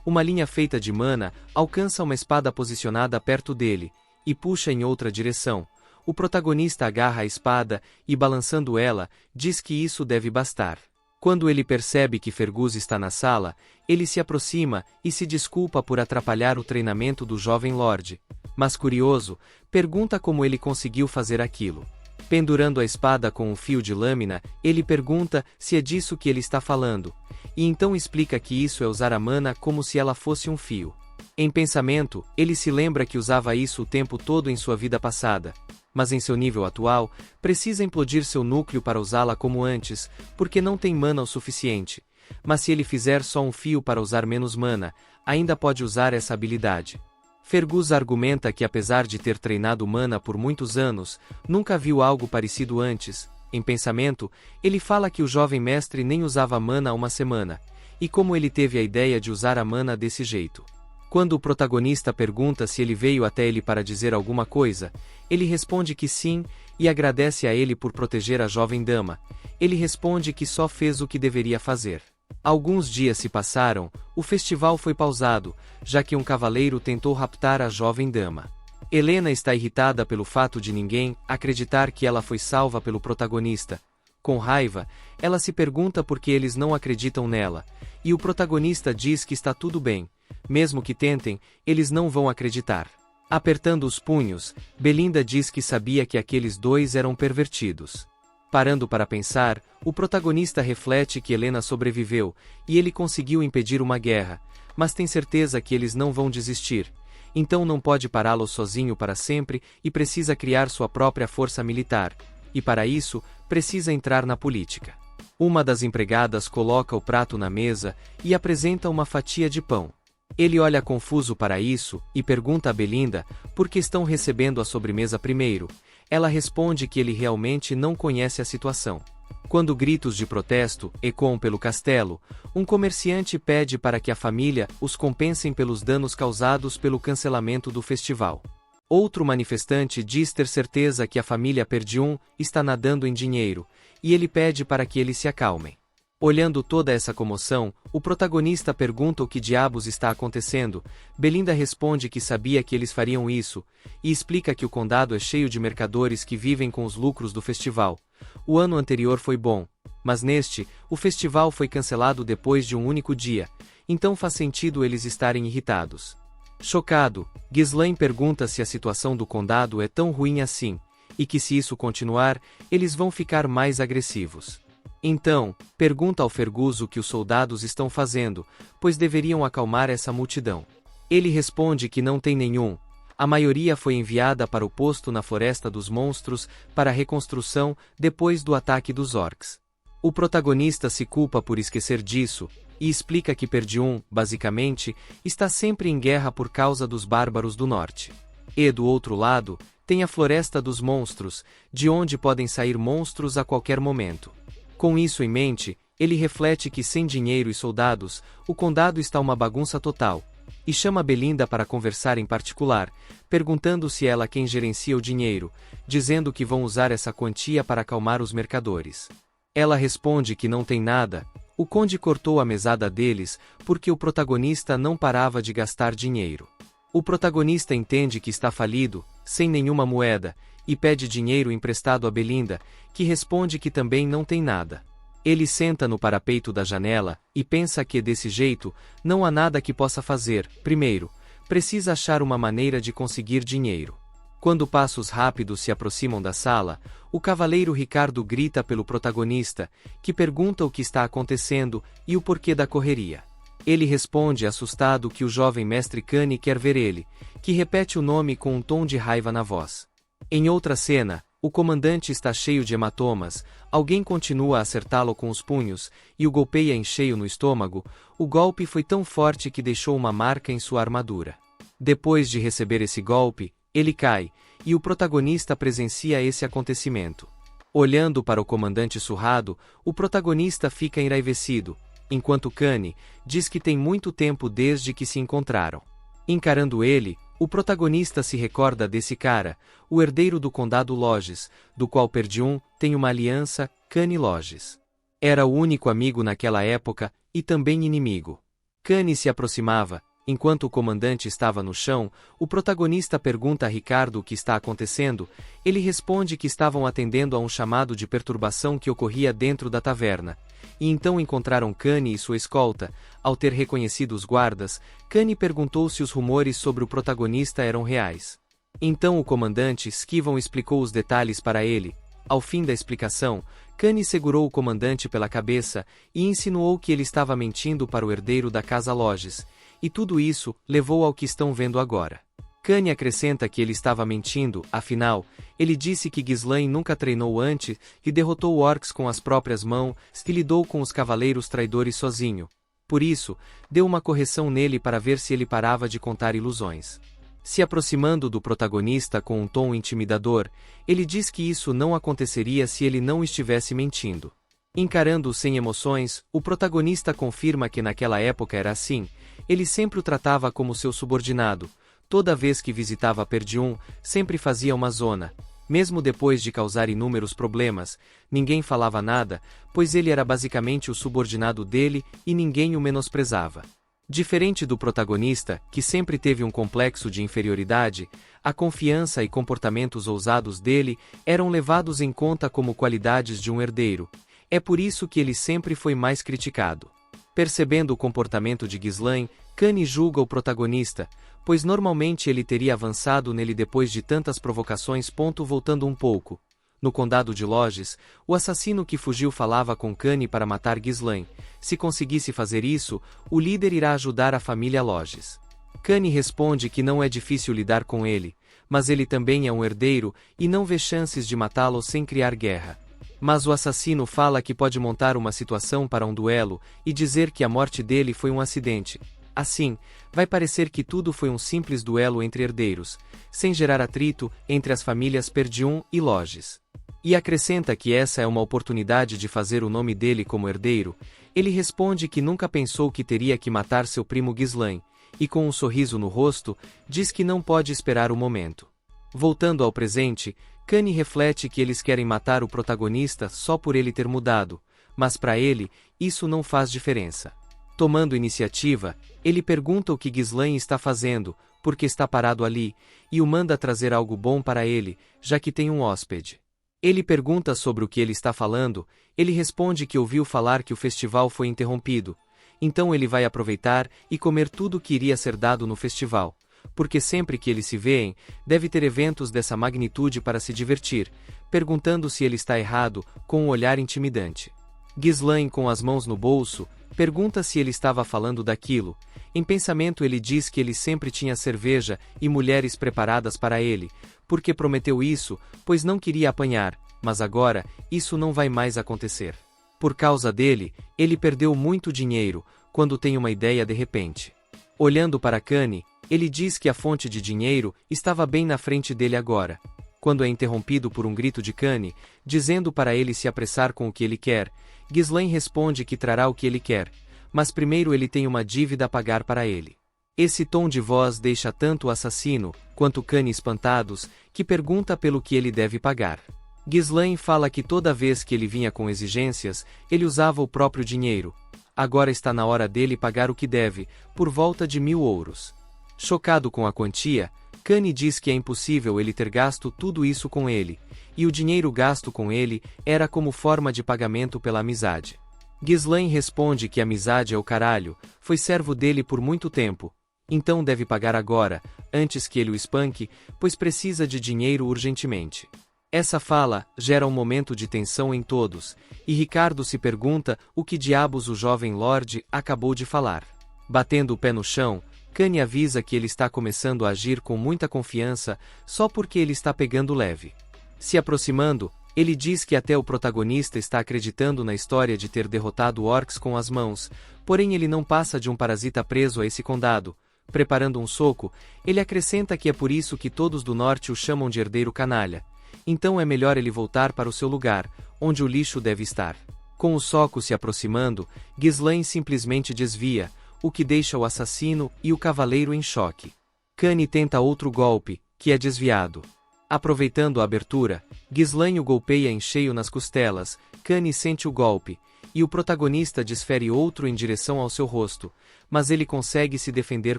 Uma linha feita de mana alcança uma espada posicionada perto dele, e puxa em outra direção. O protagonista agarra a espada, e balançando ela, diz que isso deve bastar. Quando ele percebe que Fergus está na sala, ele se aproxima e se desculpa por atrapalhar o treinamento do jovem Lorde. Mas curioso, pergunta como ele conseguiu fazer aquilo. Pendurando a espada com um fio de lâmina, ele pergunta se é disso que ele está falando, e então explica que isso é usar a mana como se ela fosse um fio. Em pensamento, ele se lembra que usava isso o tempo todo em sua vida passada, mas em seu nível atual, precisa implodir seu núcleo para usá-la como antes, porque não tem mana o suficiente. Mas se ele fizer só um fio para usar menos mana, ainda pode usar essa habilidade. Fergus argumenta que apesar de ter treinado mana por muitos anos, nunca viu algo parecido antes. Em pensamento, ele fala que o jovem mestre nem usava mana há uma semana, e como ele teve a ideia de usar a mana desse jeito. Quando o protagonista pergunta se ele veio até ele para dizer alguma coisa, ele responde que sim, e agradece a ele por proteger a jovem dama. Ele responde que só fez o que deveria fazer. Alguns dias se passaram, o festival foi pausado, já que um cavaleiro tentou raptar a jovem dama. Helena está irritada pelo fato de ninguém acreditar que ela foi salva pelo protagonista. Com raiva, ela se pergunta por que eles não acreditam nela, e o protagonista diz que está tudo bem. Mesmo que tentem, eles não vão acreditar. Apertando os punhos, Belinda diz que sabia que aqueles dois eram pervertidos. Parando para pensar, o protagonista reflete que Helena sobreviveu, e ele conseguiu impedir uma guerra, mas tem certeza que eles não vão desistir. Então não pode pará-lo sozinho para sempre e precisa criar sua própria força militar, e para isso, precisa entrar na política. Uma das empregadas coloca o prato na mesa e apresenta uma fatia de pão. Ele olha confuso para isso, e pergunta a Belinda por que estão recebendo a sobremesa primeiro. Ela responde que ele realmente não conhece a situação. Quando gritos de protesto ecoam pelo castelo, um comerciante pede para que a família os compensem pelos danos causados pelo cancelamento do festival. Outro manifestante diz ter certeza que a família Perdue está nadando em dinheiro, e ele pede para que eles se acalmem. Olhando toda essa comoção, o protagonista pergunta o que diabos está acontecendo. Belinda responde que sabia que eles fariam isso, e explica que o condado é cheio de mercadores que vivem com os lucros do festival. O ano anterior foi bom, mas neste, o festival foi cancelado depois de um único dia, então faz sentido eles estarem irritados. Chocado, Ghislain pergunta se a situação do condado é tão ruim assim, e que se isso continuar, eles vão ficar mais agressivos. Então, pergunta ao Fergus o que os soldados estão fazendo, pois deveriam acalmar essa multidão. Ele responde que não tem nenhum. A maioria foi enviada para o posto na Floresta dos Monstros para a reconstrução depois do ataque dos orcs. O protagonista se culpa por esquecer disso, e explica que Perdium, basicamente, está sempre em guerra por causa dos bárbaros do norte. E do outro lado, tem a Floresta dos Monstros, de onde podem sair monstros a qualquer momento. Com isso em mente, ele reflete que sem dinheiro e soldados, o condado está uma bagunça total, e chama Belinda para conversar em particular, perguntando se ela quem gerencia o dinheiro, dizendo que vão usar essa quantia para acalmar os mercadores. Ela responde que não tem nada. O conde cortou a mesada deles porque o protagonista não parava de gastar dinheiro. O protagonista entende que está falido, sem nenhuma moeda, e pede dinheiro emprestado a Belinda, que responde que também não tem nada. Ele senta no parapeito da janela e pensa que, desse jeito, não há nada que possa fazer. Primeiro, precisa achar uma maneira de conseguir dinheiro. Quando passos rápidos se aproximam da sala, o cavaleiro Ricardo grita pelo protagonista, que pergunta o que está acontecendo e o porquê da correria. Ele responde assustado que o jovem mestre Kani quer ver ele, que repete o nome com um tom de raiva na voz. Em outra cena, o comandante está cheio de hematomas, alguém continua a acertá-lo com os punhos, e o golpeia em cheio no estômago. O golpe foi tão forte que deixou uma marca em sua armadura. Depois de receber esse golpe, ele cai, e o protagonista presencia esse acontecimento. Olhando para o comandante surrado, o protagonista fica enraivecido, enquanto Kani diz que tem muito tempo desde que se encontraram. Encarando ele, o protagonista se recorda desse cara, o herdeiro do condado Logis, do qual Perdium tem uma aliança, Kani Logis. Era o único amigo naquela época, e também inimigo. Kani se aproximava. Enquanto o comandante estava no chão, o protagonista pergunta a Ricardo o que está acontecendo. Ele responde que estavam atendendo a um chamado de perturbação que ocorria dentro da taverna. E então encontraram Kani e sua escolta. Ao ter reconhecido os guardas, Kani perguntou se os rumores sobre o protagonista eram reais. Então o comandante Skivon explicou os detalhes para ele. Ao fim da explicação, Kani segurou o comandante pela cabeça e insinuou que ele estava mentindo para o herdeiro da casa Logis. E tudo isso levou ao que estão vendo agora. Kani acrescenta que ele estava mentindo, afinal, ele disse que Ghislain nunca treinou antes e derrotou orcs com as próprias mãos e lidou com os cavaleiros traidores sozinho. Por isso, deu uma correção nele para ver se ele parava de contar ilusões. Se aproximando do protagonista com um tom intimidador, ele diz que isso não aconteceria se ele não estivesse mentindo. Encarando-o sem emoções, o protagonista confirma que naquela época era assim. Ele sempre o tratava como seu subordinado. Toda vez que visitava Perdium, sempre fazia uma zona. Mesmo depois de causar inúmeros problemas, ninguém falava nada, pois ele era basicamente o subordinado dele e ninguém o menosprezava. Diferente do protagonista, que sempre teve um complexo de inferioridade, a confiança e comportamentos ousados dele eram levados em conta como qualidades de um herdeiro. É por isso que ele sempre foi mais criticado. Percebendo o comportamento de Ghislain, Kani julga o protagonista, pois normalmente ele teria avançado nele depois de tantas provocações. Voltando um pouco. No condado de Logis, o assassino que fugiu falava com Kani para matar Ghislain. Se conseguisse fazer isso, o líder irá ajudar a família Logis. Kani responde que não é difícil lidar com ele, mas ele também é um herdeiro e não vê chances de matá-lo sem criar guerra. Mas o assassino fala que pode montar uma situação para um duelo e dizer que a morte dele foi um acidente. Assim, vai parecer que tudo foi um simples duelo entre herdeiros, sem gerar atrito entre as famílias Perdium e Logis. E acrescenta que essa é uma oportunidade de fazer o nome dele como herdeiro. Ele responde que nunca pensou que teria que matar seu primo Ghislain, e com um sorriso no rosto, diz que não pode esperar o momento. Voltando ao presente, Kani reflete que eles querem matar o protagonista só por ele ter mudado, mas para ele, isso não faz diferença. Tomando iniciativa, ele pergunta o que Ghislain está fazendo, porque está parado ali, e o manda trazer algo bom para ele, já que tem um hóspede. Ele pergunta sobre o que ele está falando, ele responde que ouviu falar que o festival foi interrompido, então ele vai aproveitar e comer tudo que iria ser dado no festival. Porque sempre que eles se veem, deve ter eventos dessa magnitude para se divertir, perguntando se ele está errado, com um olhar intimidante. Ghislain, com as mãos no bolso, Pergunta se ele estava falando daquilo. Em pensamento ele diz que ele sempre tinha cerveja e mulheres preparadas para ele, porque prometeu isso, pois não queria apanhar, mas agora, isso não vai mais acontecer. Por causa dele, ele perdeu muito dinheiro, quando tem uma ideia de repente. Olhando para Kanye, ele diz que a fonte de dinheiro estava bem na frente dele agora. Quando é interrompido por um grito de Kanye, dizendo para ele se apressar com o que ele quer, Ghislaine responde que trará o que ele quer, mas primeiro ele tem uma dívida a pagar para ele. Esse tom de voz deixa tanto o assassino, quanto Kanye espantados, que pergunta pelo que ele deve pagar. Ghislaine fala que toda vez que ele vinha com exigências, ele usava o próprio dinheiro. Agora está na hora dele pagar o que deve, por volta de 1000 ouros. Chocado com a quantia, Kanye diz que é impossível ele ter gasto tudo isso com ele, e o dinheiro gasto com ele era como forma de pagamento pela amizade. Ghislaine responde que amizade é o caralho, foi servo dele por muito tempo, então deve pagar agora, antes que ele o espanque, pois precisa de dinheiro urgentemente. Essa fala gera um momento de tensão em todos, e Ricardo se pergunta o que diabos o jovem Lorde acabou de falar. Batendo o pé no chão, Kanye avisa que ele está começando a agir com muita confiança só porque ele está pegando leve. Se aproximando, ele diz que até o protagonista está acreditando na história de ter derrotado orcs com as mãos, porém ele não passa de um parasita preso a esse condado. Preparando um soco, ele acrescenta que é por isso que todos do norte o chamam de herdeiro canalha. Então é melhor ele voltar para o seu lugar, onde o lixo deve estar. Com o soco se aproximando, Ghislaine simplesmente desvia, o que deixa o assassino e o cavaleiro em choque. Kanye tenta outro golpe, que é desviado. Aproveitando a abertura, Ghislaine o golpeia em cheio nas costelas, Kanye sente o golpe, e o protagonista desfere outro em direção ao seu rosto, mas ele consegue se defender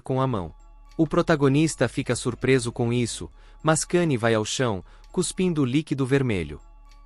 com a mão. O protagonista fica surpreso com isso, mas Kanye vai ao chão, cuspindo líquido vermelho.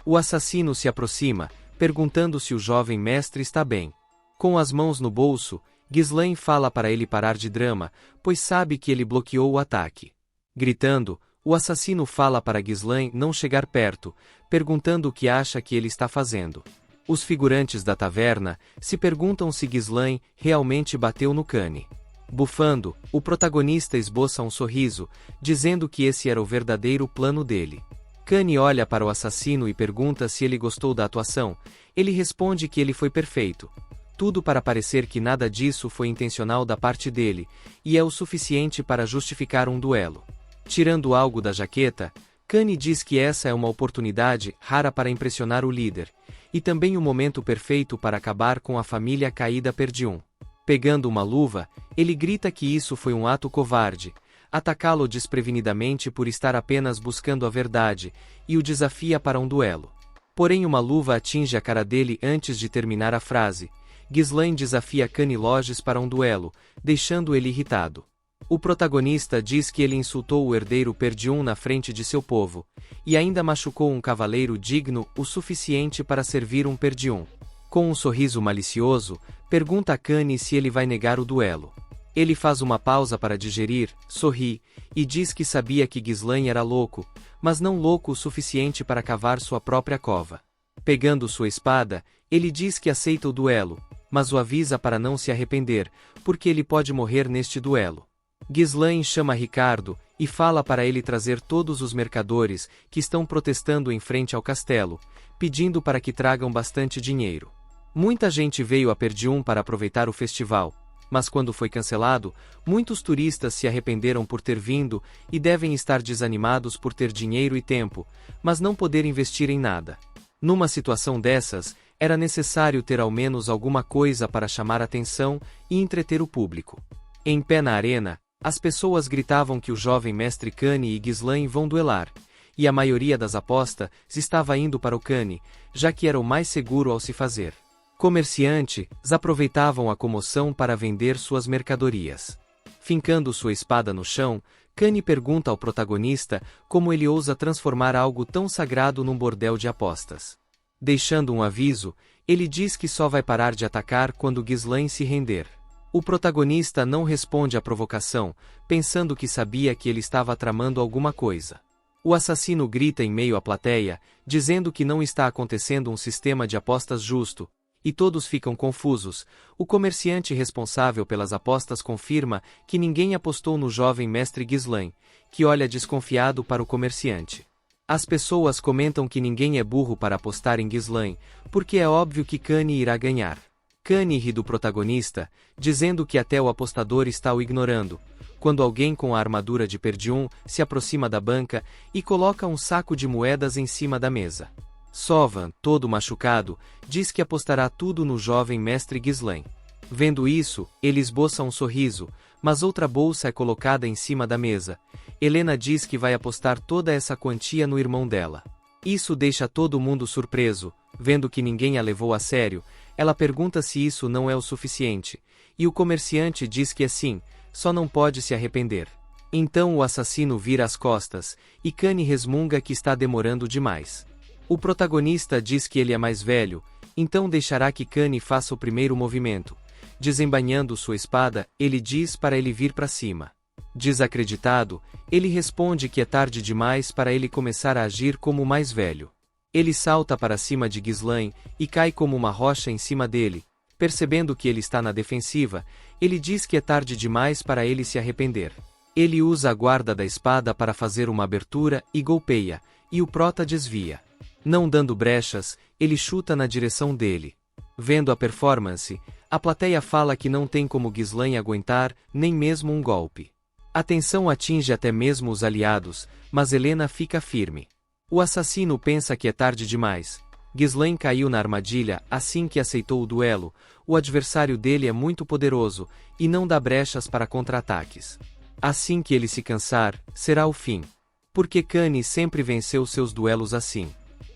O assassino se aproxima, perguntando se o jovem mestre está bem. Com as mãos no bolso, Ghislaine fala para ele parar de drama, pois sabe que ele bloqueou o ataque. Gritando, o assassino fala para Ghislaine não chegar perto, perguntando o que acha que ele está fazendo. Os figurantes da taverna se perguntam se Ghislaine realmente bateu no Kanye. Bufando, o protagonista esboça um sorriso, dizendo que esse era o verdadeiro plano dele. Kanye olha para o assassino e pergunta se ele gostou da atuação. Ele responde que ele foi perfeito. Tudo para parecer que nada disso foi intencional da parte dele, e é o suficiente para justificar um duelo. Tirando algo da jaqueta, Kanye diz que essa é uma oportunidade rara para impressionar o líder, e também o momento perfeito para acabar com a família caída Perdium. Pegando uma luva, ele grita que isso foi um ato covarde, atacá-lo desprevenidamente por estar apenas buscando a verdade, e o desafia para um duelo. Porém uma luva atinge a cara dele antes de terminar a frase. Ghislaine desafia Kanye Lodges para um duelo, deixando ele irritado. O protagonista diz que ele insultou o herdeiro Perdium na frente de seu povo, e ainda machucou um cavaleiro digno o suficiente para servir um Perdium. Com um sorriso malicioso, pergunta a Kanye se ele vai negar o duelo. Ele faz uma pausa para digerir, sorri, e diz que sabia que Ghislaine era louco, mas não louco o suficiente para cavar sua própria cova. Pegando sua espada, ele diz que aceita o duelo, mas o avisa para não se arrepender, porque ele pode morrer neste duelo. Ghislaine chama Ricardo, e fala para ele trazer todos os mercadores que estão protestando em frente ao castelo, pedindo para que tragam bastante dinheiro. Muita gente veio a Perdium para aproveitar o festival, mas quando foi cancelado, muitos turistas se arrependeram por ter vindo e devem estar desanimados por ter dinheiro e tempo, mas não poder investir em nada. Numa situação dessas, era necessário ter ao menos alguma coisa para chamar atenção e entreter o público. Em pé na arena, as pessoas gritavam que o jovem mestre Kanye e Ghislaine vão duelar, e a maioria das apostas estava indo para o Kanye, já que era o mais seguro ao se fazer. Comerciantes aproveitavam a comoção para vender suas mercadorias. Fincando sua espada no chão, Kanye pergunta ao protagonista como ele ousa transformar algo tão sagrado num bordel de apostas. Deixando um aviso, ele diz que só vai parar de atacar quando Ghislaine se render. O protagonista não responde à provocação, pensando que sabia que ele estava tramando alguma coisa. O assassino grita em meio à plateia, dizendo que não está acontecendo um sistema de apostas justo, E todos ficam confusos. O comerciante responsável pelas apostas confirma que ninguém apostou no jovem mestre Ghislain, que olha desconfiado para o comerciante. As pessoas comentam que ninguém é burro para apostar em Ghislain, porque é óbvio que Kani irá ganhar. Kani ri do protagonista, dizendo que até o apostador está o ignorando, quando alguém com a armadura de Perdium se aproxima da banca e coloca um saco de moedas em cima da mesa. Sovan, todo machucado, diz que apostará tudo no jovem mestre Ghislain. Vendo isso, ele esboça um sorriso, mas outra bolsa é colocada em cima da mesa. Helena diz que vai apostar toda essa quantia no irmão dela. Isso deixa todo mundo surpreso. Vendo que ninguém a levou a sério, ela pergunta se isso não é o suficiente, e o comerciante diz que é sim, só não pode se arrepender. Então o assassino vira as costas, e Kani resmunga que está demorando demais. O protagonista diz que ele é mais velho, então deixará que Kani faça o primeiro movimento. Desembainhando sua espada, ele diz para ele vir para cima. Desacreditado, ele responde que é tarde demais para ele começar a agir como o mais velho. Ele salta para cima de Ghislain e cai como uma rocha em cima dele. Percebendo que ele está na defensiva, ele diz que é tarde demais para ele se arrepender. Ele usa a guarda da espada para fazer uma abertura e golpeia, e o prota desvia. Não dando brechas, ele chuta na direção dele. Vendo a performance, a plateia fala que não tem como Ghislain aguentar nem mesmo um golpe. A tensão atinge até mesmo os aliados, mas Helena fica firme. O assassino pensa que é tarde demais. Ghislain caiu na armadilha assim que aceitou o duelo. O adversário dele é muito poderoso, e não dá brechas para contra-ataques. Assim que ele se cansar, será o fim. Porque Kani sempre venceu seus duelos assim.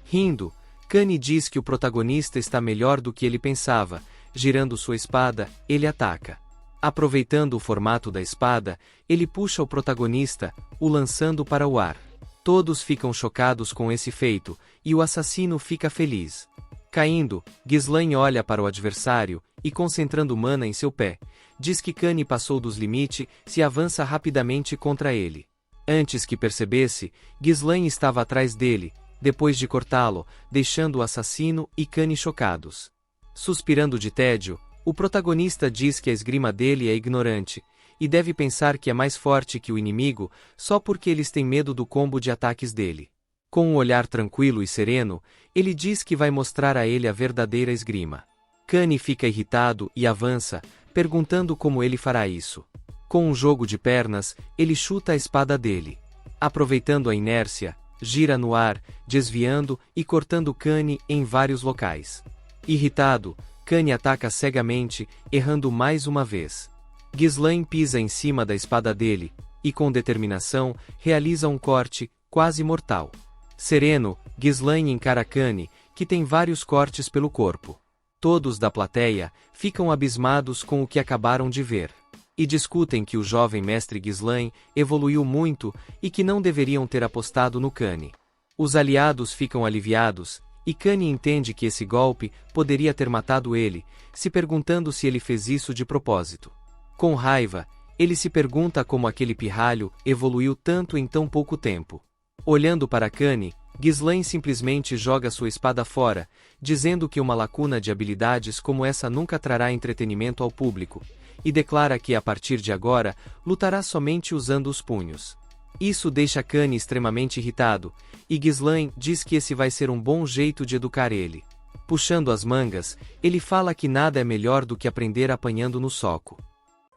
Rindo, Kani diz que o protagonista está melhor do que ele pensava. Girando sua espada, ele ataca. Aproveitando o formato da espada, ele puxa o protagonista, o lançando para o ar. Todos ficam chocados com esse feito, e o assassino fica feliz. Caindo, Ghislain olha para o adversário, e concentrando mana em seu pé, diz que Kani passou dos limites e avança rapidamente contra ele. Antes que percebesse, Ghislain estava atrás dele, depois de cortá-lo, deixando o assassino e Kani chocados. Suspirando de tédio, o protagonista diz que a esgrima dele é ignorante, e deve pensar que é mais forte que o inimigo só porque eles têm medo do combo de ataques dele. Com um olhar tranquilo e sereno, ele diz que vai mostrar a ele a verdadeira esgrima. Kani fica irritado e avança, perguntando como ele fará isso. Com um jogo de pernas, ele chuta a espada dele. Aproveitando a inércia, gira no ar, desviando e cortando Kani em vários locais. Irritado, Kani ataca cegamente, errando mais uma vez. Ghislain pisa em cima da espada dele, e com determinação, realiza um corte, quase mortal. Sereno, Ghislain encara Kani, que tem vários cortes pelo corpo. Todos da plateia ficam abismados com o que acabaram de ver. E discutem que o jovem mestre Ghislain evoluiu muito e que não deveriam ter apostado no Kani. Os aliados ficam aliviados, e Kani entende que esse golpe poderia ter matado ele, se perguntando se ele fez isso de propósito. Com raiva, ele se pergunta como aquele pirralho evoluiu tanto em tão pouco tempo. Olhando para Kani, Ghislain simplesmente joga sua espada fora, dizendo que uma lacuna de habilidades como essa nunca trará entretenimento ao público, e declara que a partir de agora, lutará somente usando os punhos. Isso deixa Kani extremamente irritado, e Ghislain diz que esse vai ser um bom jeito de educar ele. Puxando as mangas, ele fala que nada é melhor do que aprender apanhando no soco.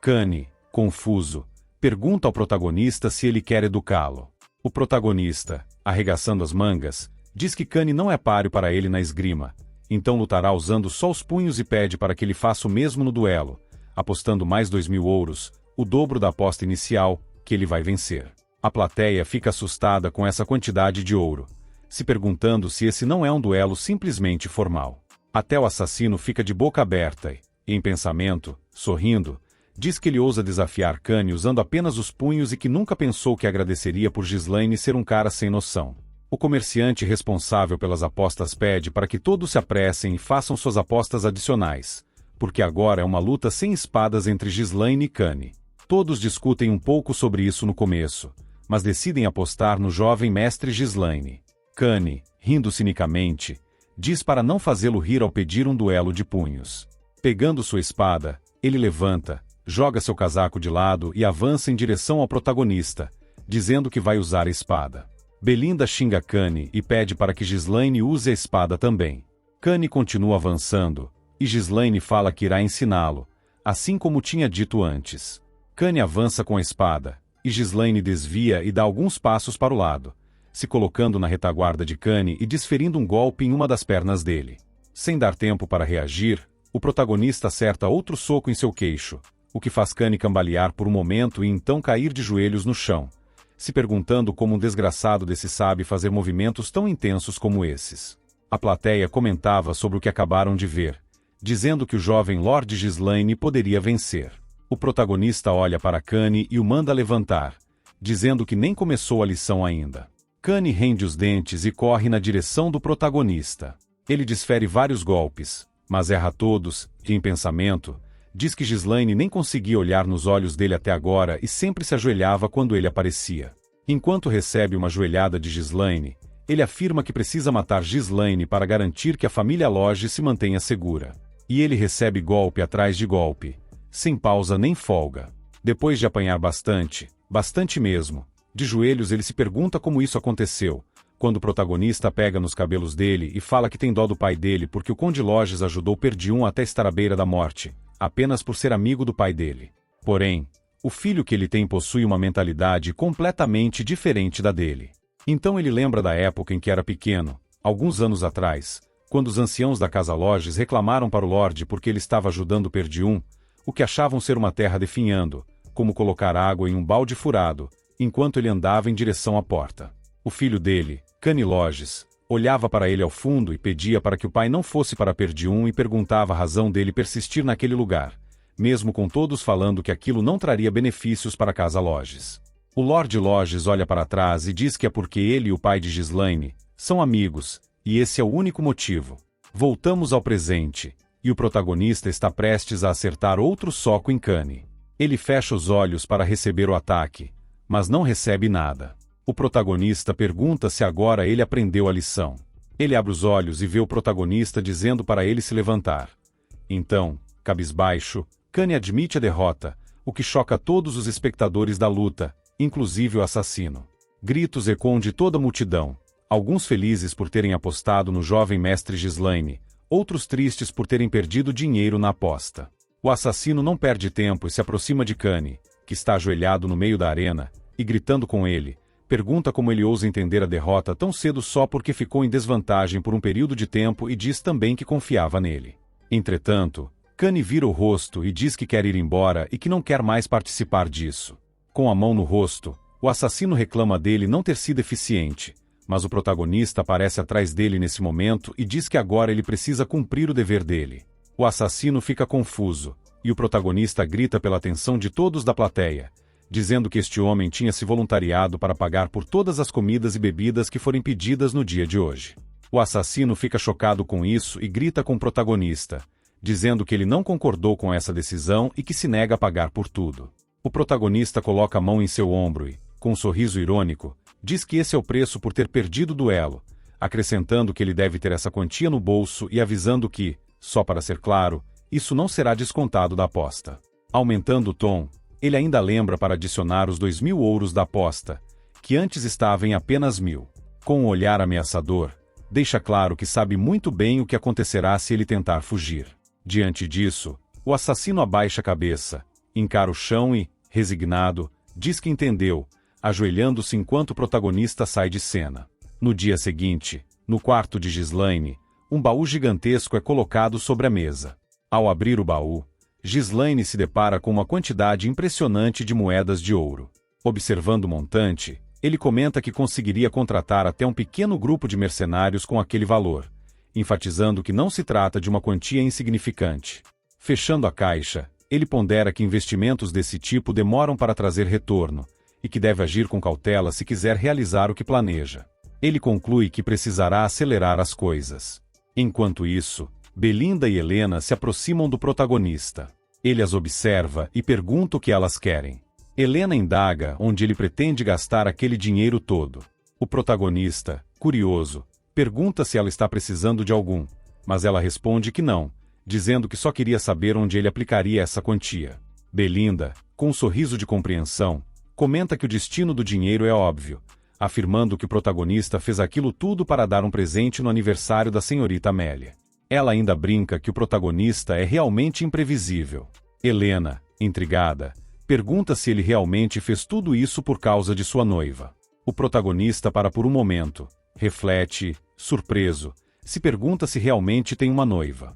Kani, confuso, pergunta ao protagonista se ele quer educá-lo. O protagonista, arregaçando as mangas, diz que Kani não é páreo para ele na esgrima, então lutará usando só os punhos e pede para que ele faça o mesmo no duelo, apostando mais 2.000 ouros, o dobro da aposta inicial, que ele vai vencer. A plateia fica assustada com essa quantidade de ouro, se perguntando se esse não é um duelo simplesmente formal. Até o assassino fica de boca aberta e, em pensamento, sorrindo, diz que ele ousa desafiar Kani usando apenas os punhos e que nunca pensou que agradeceria por Ghislain ser um cara sem noção. O comerciante responsável pelas apostas pede para que todos se apressem e façam suas apostas adicionais, porque agora é uma luta sem espadas entre Ghislain e Kani. Todos discutem um pouco sobre isso no começo, mas decidem apostar no jovem mestre Ghislain. Kani, rindo cinicamente, diz para não fazê-lo rir ao pedir um duelo de punhos. Pegando sua espada, ele levanta, joga seu casaco de lado e avança em direção ao protagonista, dizendo que vai usar a espada. Belinda xinga Kanye e pede para que Ghislaine use a espada também. Kanye continua avançando, e Ghislaine fala que irá ensiná-lo, assim como tinha dito antes. Kanye avança com a espada, e Ghislaine desvia e dá alguns passos para o lado, se colocando na retaguarda de Kanye e desferindo um golpe em uma das pernas dele. Sem dar tempo para reagir, o protagonista acerta outro soco em seu queixo, o que faz Kanye cambalear por um momento e então cair de joelhos no chão, se perguntando como um desgraçado desse sabe fazer movimentos tão intensos como esses. A plateia comentava sobre o que acabaram de ver, dizendo que o jovem Lord Ghislaine poderia vencer. O protagonista olha para Kanye e o manda levantar, dizendo que nem começou a lição ainda. Kanye rende os dentes e corre na direção do protagonista. Ele desfere vários golpes, mas erra todos, e em pensamento, diz que Ghislaine nem conseguia olhar nos olhos dele até agora e sempre se ajoelhava quando ele aparecia. Enquanto recebe uma joelhada de Ghislaine, ele afirma que precisa matar Ghislaine para garantir que a família Lodge se mantenha segura. E ele recebe golpe atrás de golpe, sem pausa nem folga. Depois de apanhar bastante mesmo, de joelhos ele se pergunta como isso aconteceu, quando o protagonista pega nos cabelos dele e fala que tem dó do pai dele porque o Conde Lodge ajudou Perdium até estar à beira da morte, apenas por ser amigo do pai dele. Porém, o filho que ele tem possui uma mentalidade completamente diferente da dele. Então ele lembra da época em que era pequeno, alguns anos atrás, quando os anciãos da Casa Lodge reclamaram para o Lorde porque ele estava ajudando Perdium, o que achavam ser uma terra definhando, como colocar água em um balde furado, enquanto ele andava em direção à porta. O filho dele, Kanye Lodge, olhava para ele ao fundo e pedia para que o pai não fosse para Perdium e perguntava a razão dele persistir naquele lugar, mesmo com todos falando que aquilo não traria benefícios para a Casa Lodge. O Lord Lodge olha para trás e diz que é porque ele e o pai de Ghislaine são amigos, e esse é o único motivo. Voltamos ao presente, e o protagonista está prestes a acertar outro soco em Kanye. Ele fecha os olhos para receber o ataque, mas não recebe nada. O protagonista pergunta se agora ele aprendeu a lição. Ele abre os olhos e vê o protagonista dizendo para ele se levantar. Então, cabisbaixo, Kanye admite a derrota, o que choca todos os espectadores da luta, inclusive o assassino. Gritos ecoam de toda a multidão, alguns felizes por terem apostado no jovem mestre Ghislaine, outros tristes por terem perdido dinheiro na aposta. O assassino não perde tempo e se aproxima de Kanye, que está ajoelhado no meio da arena, e gritando com ele, pergunta como ele ousa entender a derrota tão cedo só porque ficou em desvantagem por um período de tempo e diz também que confiava nele. Entretanto, Kanye vira o rosto e diz que quer ir embora e que não quer mais participar disso. Com a mão no rosto, o assassino reclama dele não ter sido eficiente, mas o protagonista aparece atrás dele nesse momento e diz que agora ele precisa cumprir o dever dele. O assassino fica confuso, e o protagonista grita pela atenção de todos da plateia, dizendo que este homem tinha se voluntariado para pagar por todas as comidas e bebidas que forem pedidas no dia de hoje. O assassino fica chocado com isso e grita com o protagonista, dizendo que ele não concordou com essa decisão e que se nega a pagar por tudo. O protagonista coloca a mão em seu ombro e, com um sorriso irônico, diz que esse é o preço por ter perdido o duelo, acrescentando que ele deve ter essa quantia no bolso e avisando que, só para ser claro, isso não será descontado da aposta. Aumentando o tom, ele ainda lembra para adicionar os 2.000 ouros da aposta, que antes estava em apenas 1.000. Com um olhar ameaçador, deixa claro que sabe muito bem o que acontecerá se ele tentar fugir. Diante disso, o assassino abaixa a cabeça, encara o chão e, resignado, diz que entendeu, ajoelhando-se enquanto o protagonista sai de cena. No dia seguinte, no quarto de Ghislaine, um baú gigantesco é colocado sobre a mesa. Ao abrir o baú, Ghislaine se depara com uma quantidade impressionante de moedas de ouro. Observando o montante, ele comenta que conseguiria contratar até um pequeno grupo de mercenários com aquele valor, enfatizando que não se trata de uma quantia insignificante. Fechando a caixa, ele pondera que investimentos desse tipo demoram para trazer retorno, e que deve agir com cautela se quiser realizar o que planeja. Ele conclui que precisará acelerar as coisas. Enquanto isso, Belinda e Helena se aproximam do protagonista. Ele as observa e pergunta o que elas querem. Helena indaga onde ele pretende gastar aquele dinheiro todo. O protagonista, curioso, Pergunta se ela está precisando de algum, mas ela responde que não, dizendo que só queria saber onde ele aplicaria essa quantia. Belinda, com um sorriso de compreensão, comenta que o destino do dinheiro é óbvio, afirmando que o protagonista fez aquilo tudo para dar um presente no aniversário da senhorita Amélia. Ela ainda brinca que o protagonista é realmente imprevisível. Helena, intrigada, pergunta se ele realmente fez tudo isso por causa de sua noiva. O protagonista para por um momento, reflete, surpreso, se pergunta se realmente tem uma noiva.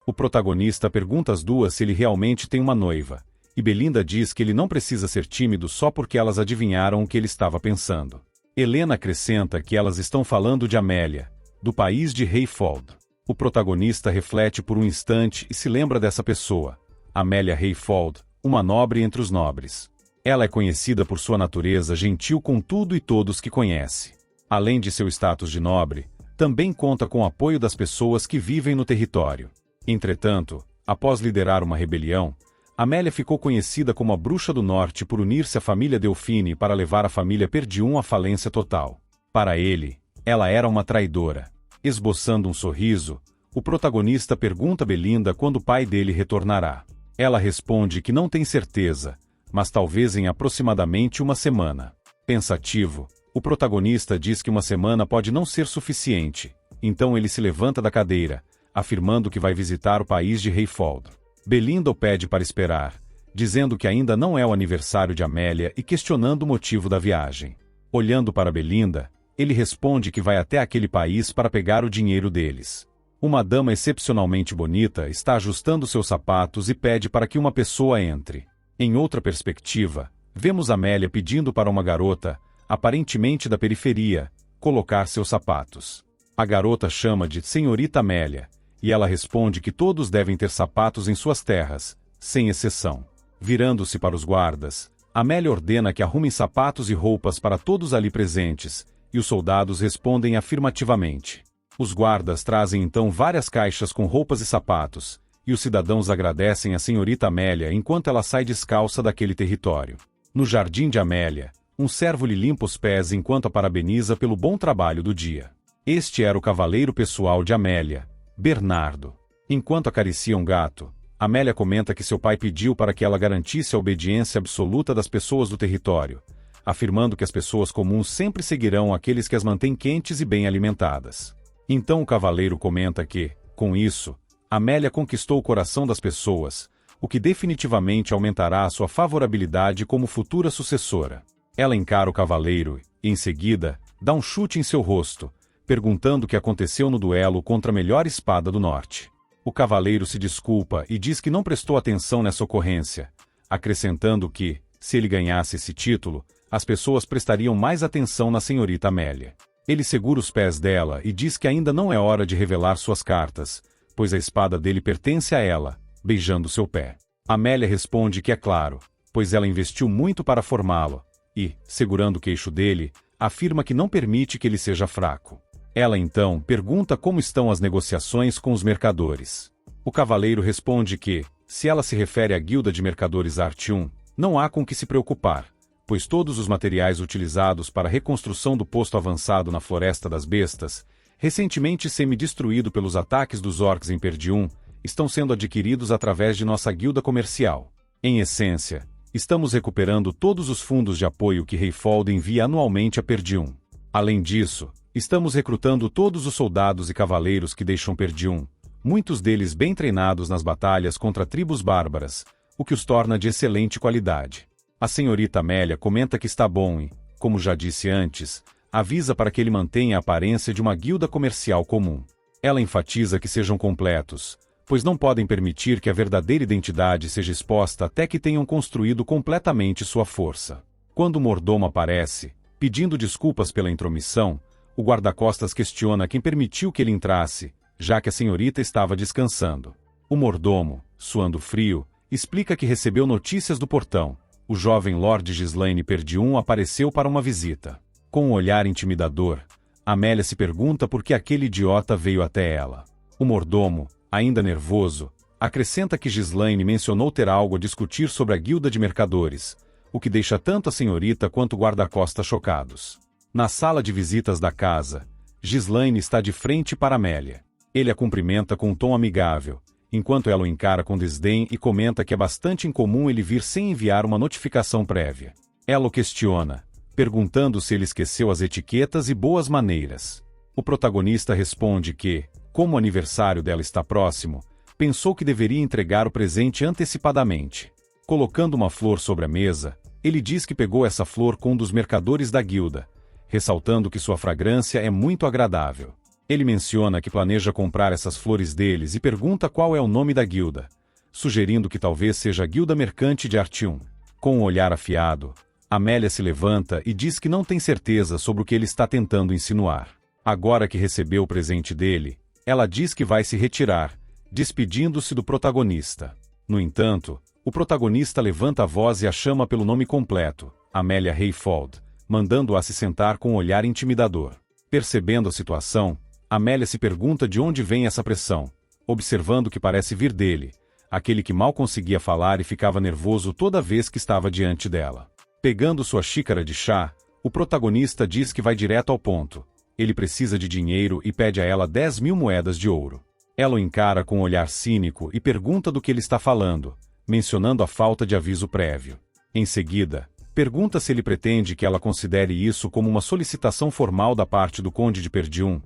O protagonista pergunta às duas se ele realmente tem uma noiva, e Belinda diz que ele não precisa ser tímido só porque elas adivinharam o que ele estava pensando. Helena acrescenta que elas estão falando de Amélia, do país de Hayfold. O protagonista reflete por um instante e se lembra dessa pessoa, Amélia Hayfold, uma nobre entre os nobres. Ela é conhecida por sua natureza gentil com tudo e todos que conhece. Além de seu status de nobre, também conta com o apoio das pessoas que vivem no território. Entretanto, após liderar uma rebelião, Amélia ficou conhecida como a Bruxa do Norte por unir-se à família Delfine para levar a família Perdium à falência total. Para ele, ela era uma traidora. Esboçando um sorriso, o protagonista pergunta a Belinda quando o pai dele retornará. Ela responde que não tem certeza, mas talvez em aproximadamente uma semana. Pensativo, o protagonista diz que uma semana pode não ser suficiente, então ele se levanta da cadeira, afirmando que vai visitar o país de Hayfold. Belinda o pede para esperar, dizendo que ainda não é o aniversário de Amélia e questionando o motivo da viagem. Olhando para Belinda, ele responde que vai até aquele país para pegar o dinheiro deles. Uma dama excepcionalmente bonita está ajustando seus sapatos e pede para que uma pessoa entre. Em outra perspectiva, vemos Amélia pedindo para uma garota, aparentemente da periferia, colocar seus sapatos. A garota chama de Senhorita Amélia, e ela responde que todos devem ter sapatos em suas terras, sem exceção. Virando-se para os guardas, Amélia ordena que arrumem sapatos e roupas para todos ali presentes, e os soldados respondem afirmativamente. Os guardas trazem então várias caixas com roupas e sapatos, e os cidadãos agradecem a senhorita Amélia enquanto ela sai descalça daquele território. No jardim de Amélia, um servo lhe limpa os pés enquanto a parabeniza pelo bom trabalho do dia. Este era o cavaleiro pessoal de Amélia, Bernardo. Enquanto acaricia um gato, Amélia comenta que seu pai pediu para que ela garantisse a obediência absoluta das pessoas do território, afirmando que as pessoas comuns sempre seguirão aqueles que as mantêm quentes e bem alimentadas. Então o cavaleiro comenta que, com isso, Amélia conquistou o coração das pessoas, o que definitivamente aumentará a sua favorabilidade como futura sucessora. Ela encara o cavaleiro e, em seguida, dá um chute em seu rosto, perguntando o que aconteceu no duelo contra a melhor espada do norte. O cavaleiro se desculpa e diz que não prestou atenção nessa ocorrência, acrescentando que, se ele ganhasse esse título, as pessoas prestariam mais atenção na senhorita Amélia. Ele segura os pés dela e diz que ainda não é hora de revelar suas cartas, pois a espada dele pertence a ela, beijando seu pé. Amélia responde que é claro, pois ela investiu muito para formá-lo, e, segurando o queixo dele, afirma que não permite que ele seja fraco. Ela então pergunta como estão as negociações com os mercadores. O cavaleiro responde que, se ela se refere à guilda de mercadores Artium, não há com que se preocupar, pois todos os materiais utilizados para a reconstrução do posto avançado na Floresta das Bestas, recentemente semi-destruído pelos ataques dos orcs em Perdium, estão sendo adquiridos através de nossa guilda comercial. Em essência, estamos recuperando todos os fundos de apoio que Hayfold envia anualmente a Perdium. Além disso, estamos recrutando todos os soldados e cavaleiros que deixam Perdium, muitos deles bem treinados nas batalhas contra tribos bárbaras, o que os torna de excelente qualidade. A senhorita Amélia comenta que está bom e, como já disse antes, avisa para que ele mantenha a aparência de uma guilda comercial comum. Ela enfatiza que sejam completos, pois não podem permitir que a verdadeira identidade seja exposta até que tenham construído completamente sua força. Quando o mordomo aparece, pedindo desculpas pela intromissão, o guarda-costas questiona quem permitiu que ele entrasse, já que a senhorita estava descansando. O mordomo, suando frio, explica que recebeu notícias do portão. O jovem Lord Ghislaine Perdium apareceu para uma visita. Com um olhar intimidador, Amélia se pergunta por que aquele idiota veio até ela. O mordomo, ainda nervoso, acrescenta que Ghislaine mencionou ter algo a discutir sobre a guilda de mercadores, o que deixa tanto a senhorita quanto o guarda-costas chocados. Na sala de visitas da casa, Ghislaine está de frente para Amélia. Ele a cumprimenta com um tom amigável, enquanto ela o encara com desdém e comenta que é bastante incomum ele vir sem enviar uma notificação prévia. Ela o questiona, perguntando se ele esqueceu as etiquetas e boas maneiras. O protagonista responde que, como o aniversário dela está próximo, pensou que deveria entregar o presente antecipadamente. Colocando uma flor sobre a mesa, ele diz que pegou essa flor com um dos mercadores da guilda, ressaltando que sua fragrância é muito agradável. Ele menciona que planeja comprar essas flores deles e pergunta qual é o nome da guilda, sugerindo que talvez seja a Guilda Mercante de Artyom. Com um olhar afiado, Amélia se levanta e diz que não tem certeza sobre o que ele está tentando insinuar. Agora que recebeu o presente dele, ela diz que vai se retirar, despedindo-se do protagonista. No entanto, o protagonista levanta a voz e a chama pelo nome completo, Amélia Hayfold, mandando-a se sentar com um olhar intimidador. Percebendo a situação, Amélia se pergunta de onde vem essa pressão, observando que parece vir dele, aquele que mal conseguia falar e ficava nervoso toda vez que estava diante dela. Pegando sua xícara de chá, o protagonista diz que vai direto ao ponto. Ele precisa de dinheiro e pede a ela 10.000 moedas de ouro. Ela o encara com um olhar cínico e pergunta do que ele está falando, mencionando a falta de aviso prévio. Em seguida, pergunta se ele pretende que ela considere isso como uma solicitação formal da parte do Conde de Perdium,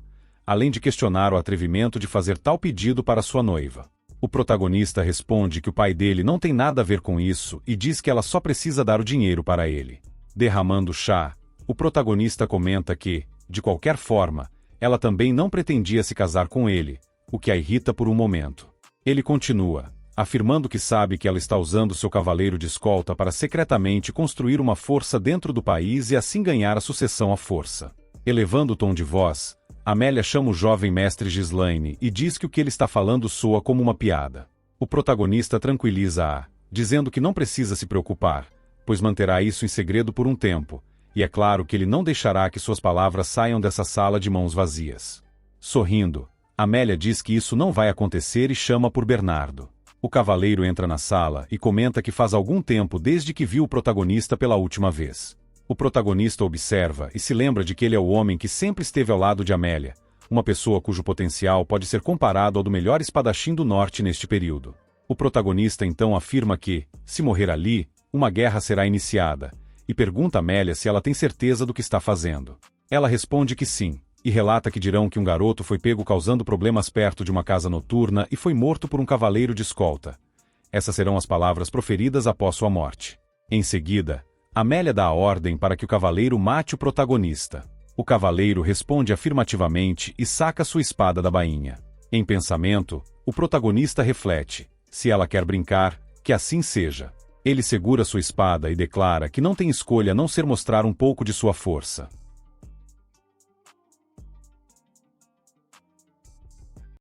além de questionar o atrevimento de fazer tal pedido para sua noiva. O protagonista responde que o pai dele não tem nada a ver com isso e diz que ela só precisa dar o dinheiro para ele. Derramando chá, o protagonista comenta que, de qualquer forma, ela também não pretendia se casar com ele, o que a irrita por um momento. Ele continua, afirmando que sabe que ela está usando seu cavaleiro de escolta para secretamente construir uma força dentro do país e assim ganhar a sucessão à força. Elevando o tom de voz, Amélia chama o jovem mestre Ghislaine e diz que o que ele está falando soa como uma piada. O protagonista tranquiliza-a, dizendo que não precisa se preocupar, pois manterá isso em segredo por um tempo, e é claro que ele não deixará que suas palavras saiam dessa sala de mãos vazias. Sorrindo, Amélia diz que isso não vai acontecer e chama por Bernardo. O cavaleiro entra na sala e comenta que faz algum tempo desde que viu o protagonista pela última vez. O protagonista observa e se lembra de que ele é o homem que sempre esteve ao lado de Amélia, uma pessoa cujo potencial pode ser comparado ao do melhor espadachim do norte neste período. O protagonista então afirma que, se morrer ali, uma guerra será iniciada, e pergunta a Amélia se ela tem certeza do que está fazendo. Ela responde que sim, e relata que dirão que um garoto foi pego causando problemas perto de uma casa noturna e foi morto por um cavaleiro de escolta. Essas serão as palavras proferidas após sua morte. Em seguida, Amélia dá a ordem para que o cavaleiro mate o protagonista. O cavaleiro responde afirmativamente e saca sua espada da bainha. Em pensamento, o protagonista reflete: se ela quer brincar, que assim seja. Ele segura sua espada e declara que não tem escolha a não ser mostrar um pouco de sua força.